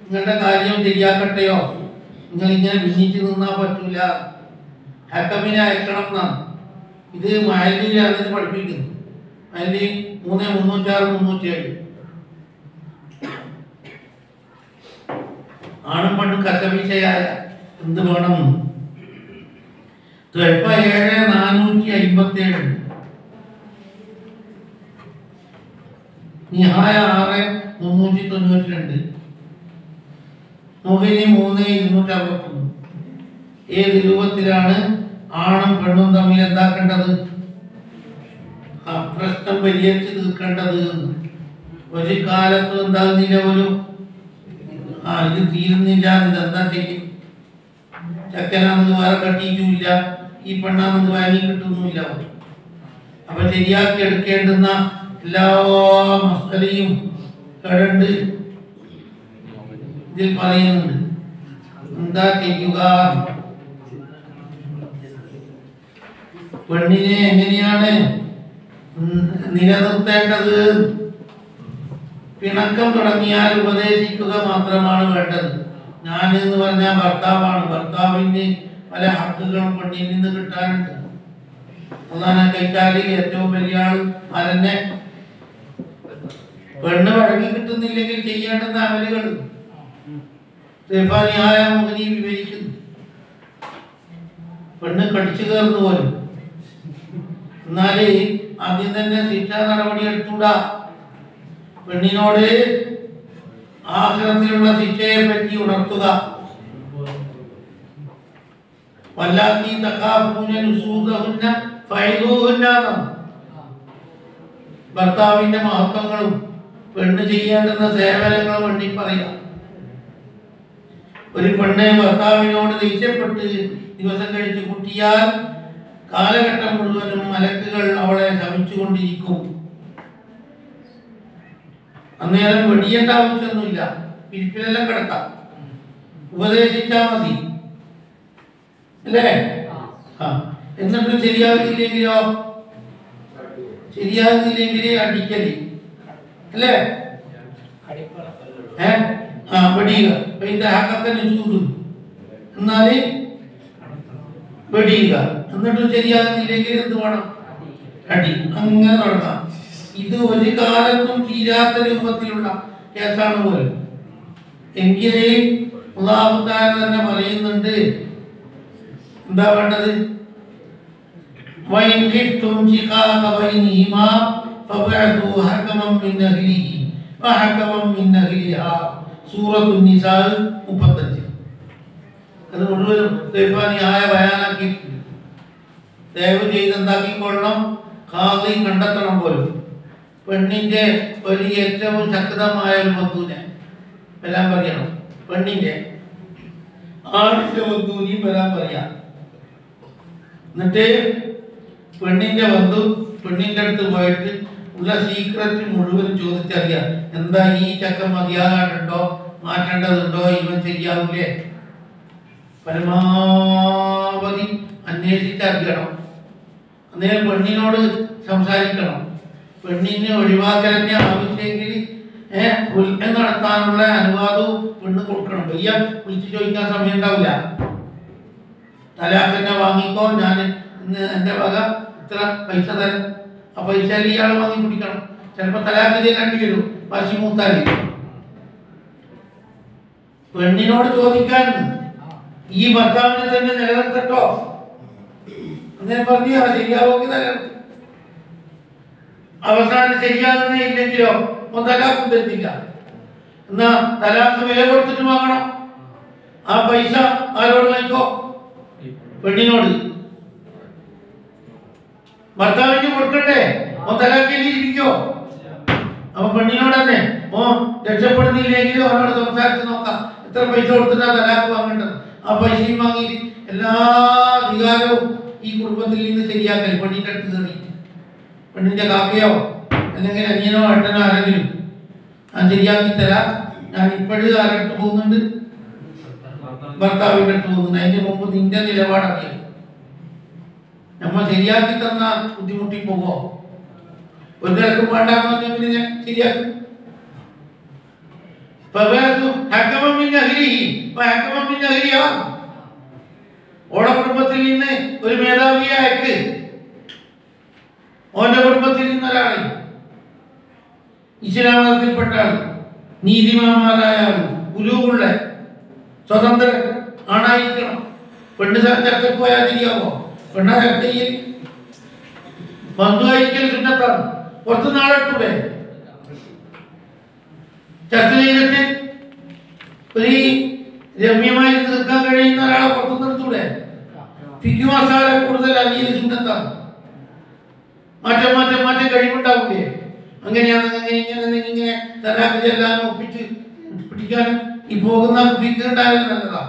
നിങ്ങളുടെ കാര്യം ശരിയാക്കട്ടെയോ, നിങ്ങൾ ഇങ്ങനെ ഭിന്നിച്ച് നിന്നാ പറ്റൂല, ഹക്കമിനെ അയക്കണം എന്നാണ്. ഇത് മഹല്ലിലാണ് ഇത് പഠിപ്പിക്കുന്നത്. മഹല്ലി 336 307. ആണും പെണ്ണും കച്ചവിഷയായ എന്ത് വേണം? 7457 നിഹായ 6392 മുഹരി 3261. ഏത് രൂപത്തിലാണ് ആണും പെണ്ണും തമ്മിൽ എന്താക്കേണ്ടത്? ആ പ്രശ്നം പരിഹരിച്ച് തീർക്കേണ്ടത്. ഒരു കാലത്തും എന്താകുന്നില്ല, ഇത് തീരുന്നില്ല. ഇതെന്താ ചെയ്യും? ചക്കനാണെന്ന് വേറെ കട്ടിയിട്ടുമില്ല, ഈ പെണ്ണാണെന്ന് വാങ്ങി കിട്ടുന്നുമില്ല. അപ്പൊ ശരിയാക്കി എടുക്കേണ്ടുന്ന എല്ലാ മസലയും കടണ്ട് ഇതിൽ പറയുന്നുണ്ട്. എന്താ ചെയ്യുക? പെണ്ണിനെ എങ്ങനെയാണ് നിലനിർത്തേണ്ടത്? പിണക്കം തുടങ്ങിയാൽ ഉപദേശിക്കുക മാത്രമാണ് വേണ്ടത്. ഞാൻ എന്ന് പറഞ്ഞാൽ ഭർത്താവാണ്. ഭർത്താവിന് പല ഹക്കുകളും പെണ്ണിൽ നിന്ന് കിട്ടാനുണ്ട്. അതാണ് കൈക്കാലി ഏറ്റവും വലിയ ആൾ ആരെന്നെ. പെണ്ണ് വഴങ്ങി കിട്ടുന്നില്ലെങ്കിൽ ചെയ്യേണ്ടുന്ന അമലുകൾ വിവരിക്കുന്നു. പെണ്ണ് കടിച്ചു കയറുന്നു പോലും. എന്നാല് ആദ്യം തന്നെ ശിക്ഷാ നടപടി എടുത്തൂടാ. പെണ്ണിനോട് ആഖിറത്തിലുള്ള ശിക്ഷയെ പറ്റി ഉണർത്തുക. വല്ലാത്തി തഖാഫൂന നുസൂസഹുന്ന ഫഇദൂഹുന്ന. ഭർത്താവിന്റെ മഹത്വങ്ങളും പെണ്ണ് ചെയ്യേണ്ടുന്ന സേവനങ്ങളും എണ്ണി പറയാം. ഒരു പെണ്ണ് ഭർത്താവിനോട് ദേഷ്യപ്പെട്ട് ദിവസം കഴിച്ച് കുട്ടിയാൽ കാലഘട്ടം മുഴുവനും മലക്കുകൾ അവളെ ശമിച്ചുകൊണ്ടിരിക്കും. അന്നേരം വെടിയേണ്ട ആവശ്യമൊന്നുമില്ല, പിരിപ്പിലെല്ലാം കിടക്കാം, ഉപദേശിച്ചാൽ മതി അല്ലേ? എന്നിട്ടും ശരിയാകുന്നില്ലെങ്കിലോ? ശരിയാകുന്നില്ലെങ്കിൽ അടിക്കല് അല്ലേ? വെടിയുക. എന്നാല് വെടിയുക. എന്നിട്ടും ശരിയാകുന്നില്ലെങ്കിൽ എന്ത് വേണം? അടി. അങ്ങനെ തുടങ്ങാം. ഇത് ഒരു കാലത്തും തീരാത്ത രൂപത്തിലുള്ള കേസാണ് പോലും. എങ്കിലേ അല്ലാഹു തആല തന്നെ പറയുന്നുണ്ട്, എന്താ വേണ്ടത്? വൈൻ ഖിഫ്തും ശിഖാഖ ബൈനിഹിമാ ഫബഅസൂ ഹകമൻ മിൻ അഹ്ലിഹി വഹകമൻ മിൻ അഹ്ലിഹാ. സൂറത്തുൻ നിസാ 35. അത് മുഴുവനും ദൈവാനിയായ ബയാനാക്കിയിട്ടുണ്ട്. ദയവ് ചെയ്ത് എന്താക്കിക്കൊള്ളണം? ഖാദി കണ്ടെത്തണം പോലും. പെണ്ണിന്റെ ഒരു ഏറ്റവും ശക്തമായ ഒരു ബന്ധുവിനെ വരാൻ പറയണം. പെണ്ണിന്റെ ആണിന്റെ ബന്ധുവിനെയും വരാൻ പറയാം. എന്നിട്ട് പെണ്ണിന്റെ ബന്ധു പെണ്ണിന്റെ അടുത്ത് പോയിട്ട് ഉള്ള സീക്രറ്റ് മുഴുവൻ ചോദിച്ചറിയാം. എന്താ ഈ ചക്ക മതിയാകാണ്ടുണ്ടോ, മാറ്റേണ്ടതുണ്ടോ, ഇവൻ ശരിയാവില്ലേ? പരമാവധി അന്വേഷിച്ചറിയണം. അന്നേരം പെണ്ണിനോട് സംസാരിക്കണം. പെണ്ണിന് ഒഴിവാക്കലിന്റെ ആവശ്യമെങ്കിൽ നടത്താനുള്ള അനുവാദവും പെണ്ണ് കൊടുക്കണം. വയ്യ വിളിച്ചു ചോദിക്കാൻ സമയം ഉണ്ടാവില്ല. തലാഖ് തന്നെ വാങ്ങിക്കോ, ഞാൻ ഇന്ന് എൻ്റെ വക ഇത്ര പൈസ തരാം. ആ പൈസ ഇയാൾ വാങ്ങി പിടിക്കണം. ചിലപ്പോൾ തലാഖ് ചെയ്യേണ്ടി വരും വാശി മൂത്താല്. പെണ്ണിനോട് ചോദിക്കാൻ ഈ ഭർത്താവിനെ തന്നെ നിലനിർത്തട്ടോ അങ്ങനെ പറഞ്ഞു. ശരിയാവുമെങ്കിൽ നിലനിർത്തും. അവസാനം ശരിയാകുന്നേ ഇല്ലെങ്കിലോ തലാഖ് തരുന്നില്ല. എന്നാ തലാഖ് വില കൊടുത്തിട്ട് വാങ്ങണം. ആ പൈസ ആരോട് വാങ്ങിക്കോ? പെണ്ണിനോട്. ഭർത്താവിന് കൊടുക്കണ്ടേ? തലാഖിൽ ഇരിക്കോ? അപ്പൊ പെണ്ണിനോട് തന്നെ രക്ഷപ്പെടുന്നില്ലെങ്കിലും അവനോട് സംസാരിച്ച് നോക്കാം. എത്ര പൈസ കൊടുത്തിട്ടാ തലാഖ് വാങ്ങേണ്ടത്? ആ പൈസയും വാങ്ങി എല്ലാ അധികാരവും ഈ കുടുംബത്തിൽ നിന്ന് ശരിയാക്കൽ പെണ്ണിന്റെ അടുത്ത് കയറി. പെണ്ണിന്റെ കാക്കയോ അല്ലെങ്കിൽ അനിയനോ ഏട്ടനോ ആരെങ്കിലും ഞാൻ ശരിയാക്കി തരാം, ഞാൻ ഇപ്പോഴും ആരടുത്ത് പോകുന്നുണ്ട്? ഭർത്താവിന്റെ അടുത്ത് പോകുന്നുണ്ട്. അതിന്റെ മുമ്പ് നിന്റെ നിലപാടറിയാം. നമ്മൾ ശരിയാക്കി തന്ന ബുദ്ധിമുട്ടി പോവോ? ഒരു നിലക്കും വേണ്ടാന്ന് പറഞ്ഞെങ്കിൽ ശരിയാക്കും. ഓടെ കുടുംബത്തിൽ നിന്ന് ഒരു മേധാവിയെ അയക്ക്. ഓന്റെ കുടുംബത്തിൽ നിന്ന് ഒരാളെ ഇസ്ലാം മതത്തിൽപ്പെട്ട ആൾ, നീതിമാന്മാരായ ആൾ, ഗുരുവുള്ള സ്വതന്ത്രൻ ആണായിരിക്കണം. പെണ്ണ് ചർച്ചയ്ക്ക് പോയാൽ ശരിയാവോ? പെണ്ണ ചർച്ചയിൽ ബന്ധുവായിരിക്കൽ സുന്നത്താണ്. പുറത്ത് നാളെടുത്തൂടെ? ചർച്ച ചെയ്തിട്ട് ഒരു രമ്യമായി തീർക്കാൻ കഴിയുന്ന ഒരാളെ പുറത്തു നിർത്തൂടെ? ഫിഖ് മസാല കൂടുതൽ അനിയൽ സുന്നത്താണ്. മാറ്റം മാറ്റം മാറ്റം കഴിവുണ്ടാവില്ലേ? അങ്ങനെയാണ് ഇങ്ങനെ തലാഖ് ചെല്ലാനും ഒപ്പിച്ച് പിടിക്കാനും ഈ പോകുന്ന ഫിഖ് ഉണ്ടായാലും നല്ലതാ.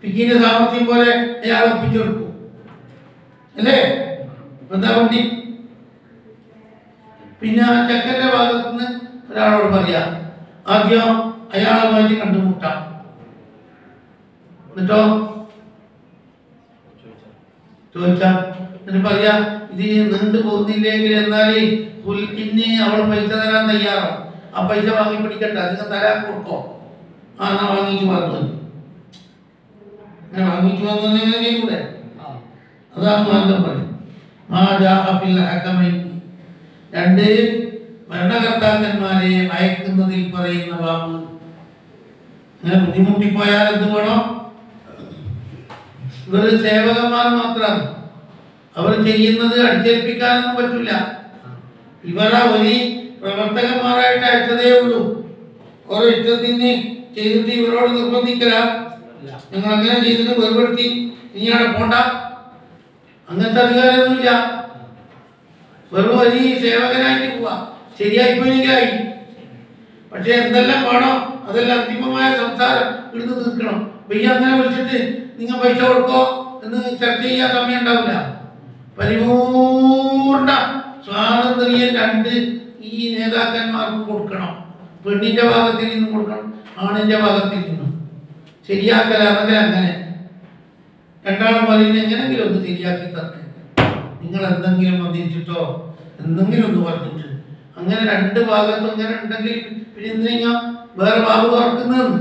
ഫിഖിന്റെ സാമർത്ഥ്യം പോലെ അയാൾ ഒപ്പിച്ചെടുക്കും അല്ലേ? എന്താ വണ്ടി? പിന്നെ ആ ചക്കന്റെ ഭാഗത്തുനിന്ന് ഒരാളോട് പറയാം, ആദ്യം അയാളുമായി കണ്ടുമുട്ടാം. എന്നിട്ടോ ചോദിച്ചാ എന്നിട്ട് പറയാ, ഇത് നീണ്ടു പോകുന്നില്ലെങ്കിൽ എന്നാലേ ഇനി അവൾ പൈസ തരാൻ തയ്യാറോ? ആ പൈസ വാങ്ങി പിടിക്കട്ടെ, അധികം തരാൻ കൊടുക്കോ? എന്നാ വാങ്ങിച്ചു വന്നു. അങ്ങനെ വാങ്ങിച്ചു വന്നു ചെയ്യൂടെ? അതാണ് മാർഗം പറയും. രണ്ട് ഭരണകർത്താക്കന്മാരെ അയക്കുന്നതിൽ പറയുന്ന വാക്ക്. അങ്ങനെ ബുദ്ധിമുട്ടിപ്പോയാൽ എന്ത് വേണം? ഇവർ സേവകന്മാർ മാത്രമാണ്. അവർ ചെയ്യുന്നത് അടിച്ചേൽപ്പിക്കാനൊന്നും പറ്റില്ല. ഇവരെ ഒരു പ്രവർത്തകന്മാരായിട്ട് അയച്ചതേ ഉള്ളൂ. ഓരോ ഇഷ്ടത്തിന് ചെയ്തിട്ട് ഇവരോട് നിർബന്ധിക്കല, ഞങ്ങൾ അങ്ങനെ ചെയ്തിട്ട് വേർപെടുത്തി ഇനി അവിടെ പോണ്ട, അങ്ങനത്തെ അധികാരമൊന്നുമില്ല. വെറും ഒരു സേവകനായിട്ട് പോവാ. ശരിയായി പോയെങ്കിലായി. പക്ഷെ എന്തെല്ലാം വേണോ അതെല്ലാം അന്തിമമായ സംസാരം ഇടുന്ന് തീർക്കണം. വയ്യ അങ്ങനെ വിളിച്ചിട്ട് നിങ്ങൾ പൈസ കൊടുക്കോ എന്ന് ചർച്ച ചെയ്യാൻ സമയം ഉണ്ടാവില്ല. പരിപൂർണ സ്വാതന്ത്ര്യം രണ്ട് ഈ നേതാക്കന്മാർക്ക് കൊടുക്കണം. പെണ്ണിന്റെ ഭാഗത്തിൽ നിന്നും കൊടുക്കണം, ആണിന്റെ ഭാഗത്തിൽ നിന്നും. ശരിയാക്കലാണെങ്കിൽ അങ്ങനെ രണ്ടാളും പറയുന്നത് എങ്ങനെങ്കിലും ഒന്ന് ശരിയാക്കി തന്നെ, നിങ്ങൾ എന്തെങ്കിലും വന്നിരിച്ചിട്ടോ എന്തെങ്കിലും ഒന്ന് പറഞ്ഞിട്ട് അങ്ങനെ രണ്ട് ഭാഗത്തും അങ്ങനെ ഉണ്ടെങ്കിൽ പിന്നെ എന്തിനാ വേറെ ബാബു തുറക്കുന്നത്?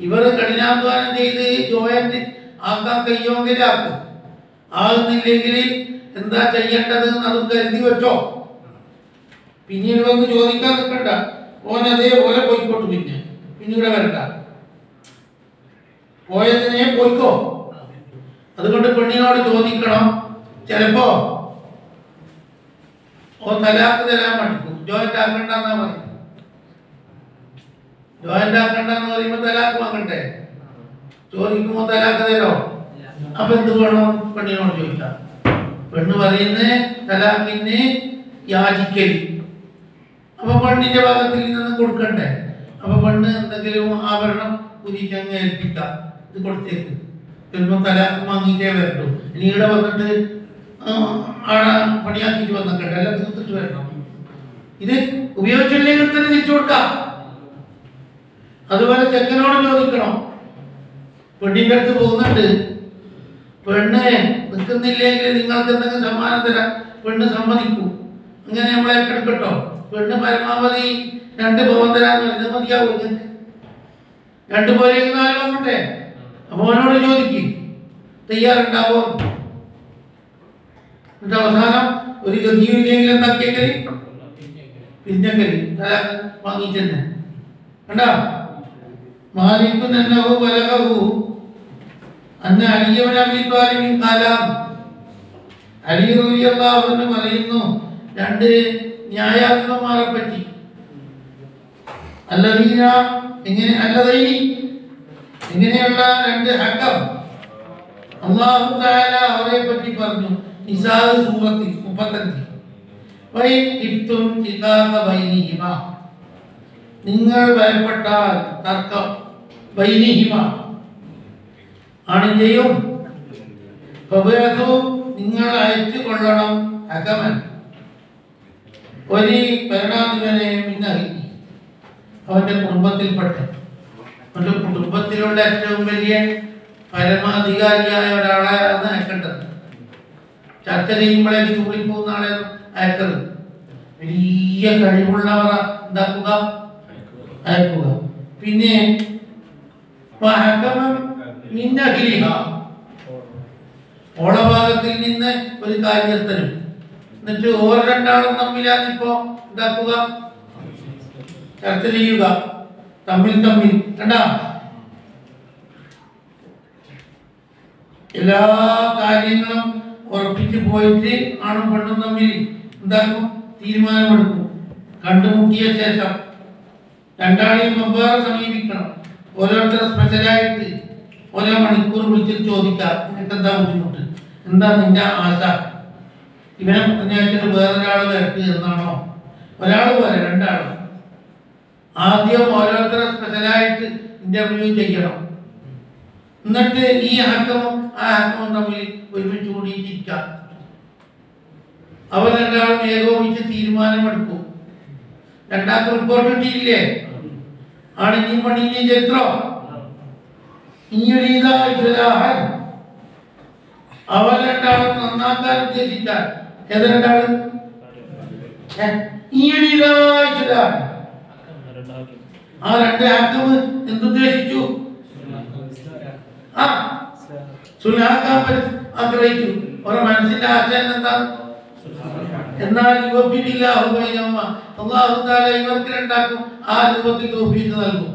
ഇവർ കഠിനാധ്വാനം ചെയ്ത് ജോയിന്റ് ആക്കാൻ കഴിയുമെങ്കിലാക്കും. ആകുന്നില്ലെങ്കിൽ എന്താ ചെയ്യേണ്ടത് അതും കരുതി വെച്ചോ. പിന്നീട് വന്ന് ചോദിക്കാൻ നിൽക്കണ്ട, ഓൻ അതേപോലെ പോയിക്കോട്ട്. പിന്നീട് വരണ്ട, പോയതിനെ പോയിക്കോ. അതുകൊണ്ട് പെണ്ണിനോട് ചോദിക്കണം. ചിലപ്പോ ഓ തലാക്ക് തരാൻ പഠിക്കും. ജോയിന്റ് ആക്കണ്ടെന്നാ പറയും. ജോയിന്റ് ആക്കണ്ടെന്ന് പറയുമ്പോ തലാക്ക് വാങ്ങണ്ടേ? ചോദിക്കുമ്പോ തലാക്ക് തരോ? അപ്പൊ എന്ത് വേണം? പെണ്ണിനോട് ചോദിക്കാം. പെണ്ണ് പറയുന്നത് തലാക്കിന് യാചിക്കല്. അപ്പൊ പെണ്ണിന്റെ ഭാഗത്തിൽ നിന്ന് കൊടുക്കണ്ടേ? അപ്പൊ പെണ്ണ് എന്തെങ്കിലും ആഭരണം പുതിച്ചങ്ങ് ഏൽപ്പിക്കാം, ഇത് കൊടുത്തേക്ക്. ചിലപ്പോൾ തലാക്ക് വാങ്ങിയിട്ടേ വരണ്ടു. ഇനി ഇവിടെ വന്നിട്ട് ആടെ പണിയാക്കിയിട്ട് വന്നിട്ടുണ്ട്, എല്ലാം തീർത്തിട്ട് വരണം. ഇത് ഉപയോഗിച്ചില്ലെങ്കിൽ തന്നെ തിരിച്ചു കൊടുക്കാം. അതുപോലെ ചെക്കനോട് ചോദിക്കണം. പെണ്ണിന്റെ അടുത്ത് പോകുന്നുണ്ട്, പെണ്ണ് നിൽക്കുന്നില്ലെങ്കിൽ നിങ്ങൾക്ക് എന്തെങ്കിലും സമ്മാനം തരാം. പെണ്ണ് സമ്മതിക്കൂ. അങ്ങനെ നമ്മളെ എടുക്കട്ടോ. പെണ്ണ് പരമാവധി 2 പവൻ തരാന്ന് പറഞ്ഞത് മതിയാവും. നിങ്ങൾക്ക് 2 പോലെങ്കിൽ 4 വന്നിട്ടെ. അപ്പൊ അവനോട് ചോദിക്കും തയ്യാറുണ്ടാവോ. എന്നിട്ട് അവസാനം ഒരു ഗതിയില്ലെങ്കിൽ എന്താക്കിയേക്കല് പിന്നക്കല് വാങ്ങിയിട്ട് തന്നെ കണ്ടാ. മാലിക്കും എന്നഹു ബലഗഹു അന്ന അലി ഇബ്നു അബീ ത്വാലിബ് ഖാലാം. അലി റളിയല്ലാഹു അൻഹു പറയുന്നു 2 ന്യായാധിപന്മാരെ പറ്റി. അല്ലദീന എങ്ങനെ അല്ലദൈനി എങ്ങനെയുള്ള 2 ഹക്കം അല്ലാഹു തആല അവരെ പറ്റി പറഞ്ഞു. നിസാ സൂറത്തിൽ 35. വൈ ഇഫ്തും തിഖാക ബൈനിഹിമ, നിങ്ങൾ ഭയപ്പെട്ടാൽ തർക്കം ബൈനിഹിമ ആണിന്റെയും ഫബഅതു നിങ്ങൾ അയച്ചു കൊള്ളണം ഹകമൻ ഒരു ഭരണാധിപനെ മിന്നഹി അവന്റെ കുടുംബത്തിൽപ്പെട്ട. അവന്റെ കുടുംബത്തിലുള്ള ഏറ്റവും വലിയ പരമാധികാരിയായ ഒരാളെ ആണ് അയക്കേണ്ടത്. ചർച്ച ചെയ്യുമ്പോഴേക്ക് ചൂളിപ്പോകുന്ന ആളെ അയക്കരുത്. വലിയ കഴിവുള്ളവർ എന്താക്കുക, അയക്കുക. പിന്നെ ഓളഭാഗത്തിൽ നിന്ന് ഒരു കാര്യസ്ഥനും. എന്നിട്ട് ഓരോ 2 ആളും തമ്മിലാണ് ഇപ്പോ എന്താക്കുക, ചർച്ച ചെയ്യുക. തമ്മിൽ കണ്ടാ എല്ലാ കാര്യങ്ങളും ഉറപ്പിച്ചു പോയിട്ട് ആണും പെണ്ണും തമ്മിൽ എന്താക്കും, തീരുമാനമെടുക്കും. കണ്ടുമുട്ടിയ ശേഷം 2 ആളെയും വെവ്വേറെ സമീപിക്കണം. ഓരോരുത്തരെ സ്പെഷ്യലായിട്ട് ഓരോ മണിക്കൂർ വിളിച്ചിട്ട് ചോദിക്കാം, നിനക്ക് എന്താ ബുദ്ധിമുട്ട്, എന്താ നിന്റെ ആശ, ഇവനെ പറഞ്ഞയച്ചിട്ട് വേറൊരാൾ വരട്ട് എന്നാണോ? ഒരാൾ പോലെ 2 ആളും. ആദ്യം ഓരോരുത്തരെ സ്പെഷ്യലായിട്ട് ഇന്റർവ്യൂ ചെയ്യണം. എന്നിട്ട് ഈ ഹക്കമും ആ ഹക്കമും തമ്മിൽ ഒരുമിച്ച് കൂടിയിട്ടിരിക്കാം. അവർ 2 ആളും ഏകോപിച്ച് തീരുമാനമെടുക്കും. 2 റിപ്പോർട്ട് കിട്ടിയില്ലേ, ആണ് ഇനി പണിഞ്ഞ ചരിത്രം. അവർ 2 ആളും നന്നാക്കാൻ ഉദ്ദേശിച്ചാൽ ഏത് 2 ആള് ആ 2 ഹക്കമ് എന്തുദ്ദേശിച്ചു? ആഗ്രഹിച്ചു. അവരുടെ മനസ്സിന്റെ ആശയം എന്താണ്? എന്നാൽ അല്ലാഹു തആല ഇവർക്ക് 2 ആ രൂപത്തിൽ തൗഫീഖ് നൽകും.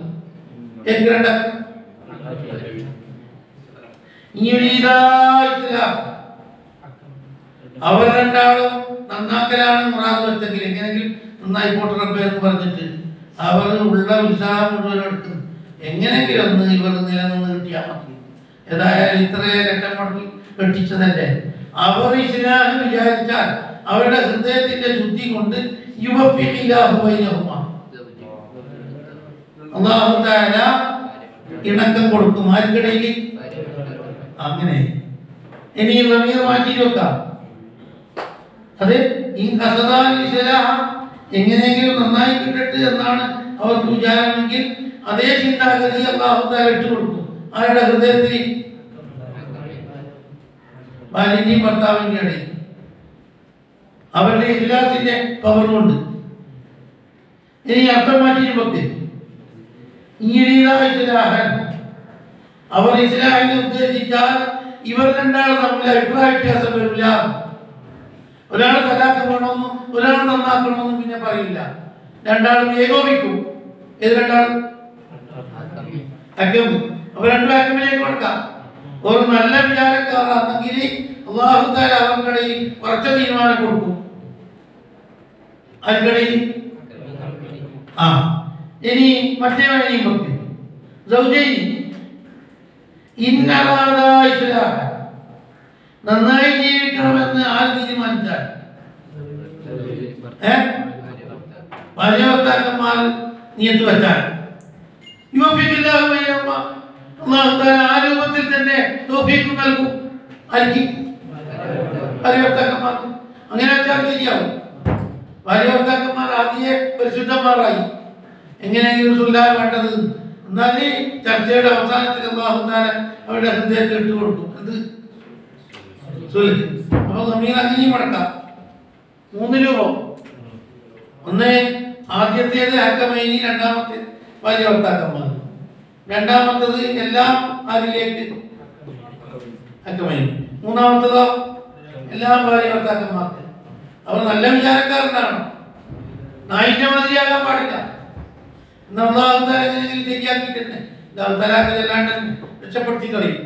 അവർ രണ്ടാളും നന്നാക്കലാണ് മുറാദ് വെച്ചെങ്കിൽ എങ്ങനെയെങ്കിലും നന്നായി പോട്ടറപ്പേ എന്ന് പറഞ്ഞിട്ട് അവർ ഉള്ള ഉത്സാഹം മുഴുവൻ എടുക്കും. എങ്ങനെയെങ്കിലും ഒന്ന് ഇവർ നിലനിന്ന് കിട്ടിയാൽ മതി. ഏതായാലും ഇത്രയും ലക്ഷം മുടക്കി കെട്ടിച്ചതല്ലേ. അവർ ഇസ്ലാം വിചാരിച്ചാൽ അവരുടെ ഹൃദയത്തിന്റെ ശുദ്ധി കൊണ്ട് അല്ലാഹു തആല ഇണക്കം കൊടുക്കും ആർക്കിടയിൽ. അങ്ങനെ ഇനി ലമീർ മാറ്റി വെക്കാം. അത് എങ്ങനെയെങ്കിലും നന്നായി കിട്ടട്ടെ എന്നാണ് അവർക്ക് വിചാരമെങ്കിൽ അതേ ചിന്താഗതി അല്ലാഹു തആല ഇട്ട് കൊടുക്കും ആരുടെ ഹൃദയത്തിൽ? ഭാര്യന്റെയും ഭർത്താവിന്റെ ഇടയിൽ അവരുടെ ഇഖ്ലാസിന്റെ പവർ കൊണ്ട്. ഇനി അർത്ഥം മാറ്റി വെക്ക്. അവർ ഇസ്ലാമിനെ ഉദ്ദേശിച്ചാൽ ഇവർ രണ്ടാളും തമ്മിൽ അഭിപ്രായ വ്യത്യാസം വരില്ല. ഒരാൾ തലാഖ് വേണമെന്നും ഒരാൾ നന്നാക്കണമെന്നും പിന്നെ പറയില്ല. രണ്ടാളും ഏകോപിക്കും. ഏത് രണ്ടാളും? ഹക്കം. അപ്പൊ രണ്ടു ഹക്കമിലേക്ക് കൊടുക്കാം. ഒരു നല്ല വിചാരക്കാരാണെങ്കിൽ അല്ലാഹു തആല അവർക്കിടയിൽ ഉറച്ച തീരുമാനം കൊടുക്കും. അതിനിടയിൽ ഇനി മറ്റേ വഴിയും വെക്ക്. നന്നായി ജീവിക്കണമെന്ന് ആര് തീരുമാനിച്ചാൽ ഭാര്യാഭർത്താക്കന്മാർ നിയത്ത് വെച്ചാൽ ആ രൂപത്തിൽ തന്നെ തൗഫീഖ് നൽകും. ആർക്ക്? ഭാര്യാഭർത്താക്കന്മാർക്ക്. അങ്ങനെ വെച്ചാൽ ശരിയാവും. ഭാര്യാഭർത്താക്കന്മാർ ആദ്യമേ പരിശുദ്ധന്മാരായി. എങ്ങനെയെങ്കിലും സുല്ലാ വേണ്ടത്. എന്നാൽ ചർച്ചയുടെ അവസാനത്തിൽ അല്ലാഹു തആല അവരുടെ ഹൃദയത്തിൽ ഇട്ട് കൊടുക്കും. എന്ത്? അപ്പൊ നമ്മൾ അങ്ങനെയും മടക്കാം. 3 രൂപ. ഒന്ന് ആദ്യത്തേത് ഹക്കമൈനി, രണ്ടാമത്തേത് ഭാര്യാഭർത്താക്കന്മാർ, രണ്ടാമത്തത് എല്ലാം അതിലേക്ക് ഹക്കമൈനി, മൂന്നാമത്തതോ എല്ലാം ഭാര്യാഭർത്താക്കന്മാർക്ക്. അവർ നല്ല വിചാരക്കാരനാണ്. നായിന്റെ മതിയാകാൻ പാടില്ല. അല്ലാഹു തആല എങ്ങനെയെങ്കിലും ശരിയാക്കിയിട്ട് തലാഖ് ചെല്ലാണ്ട് രക്ഷപ്പെടുത്തി കളയും.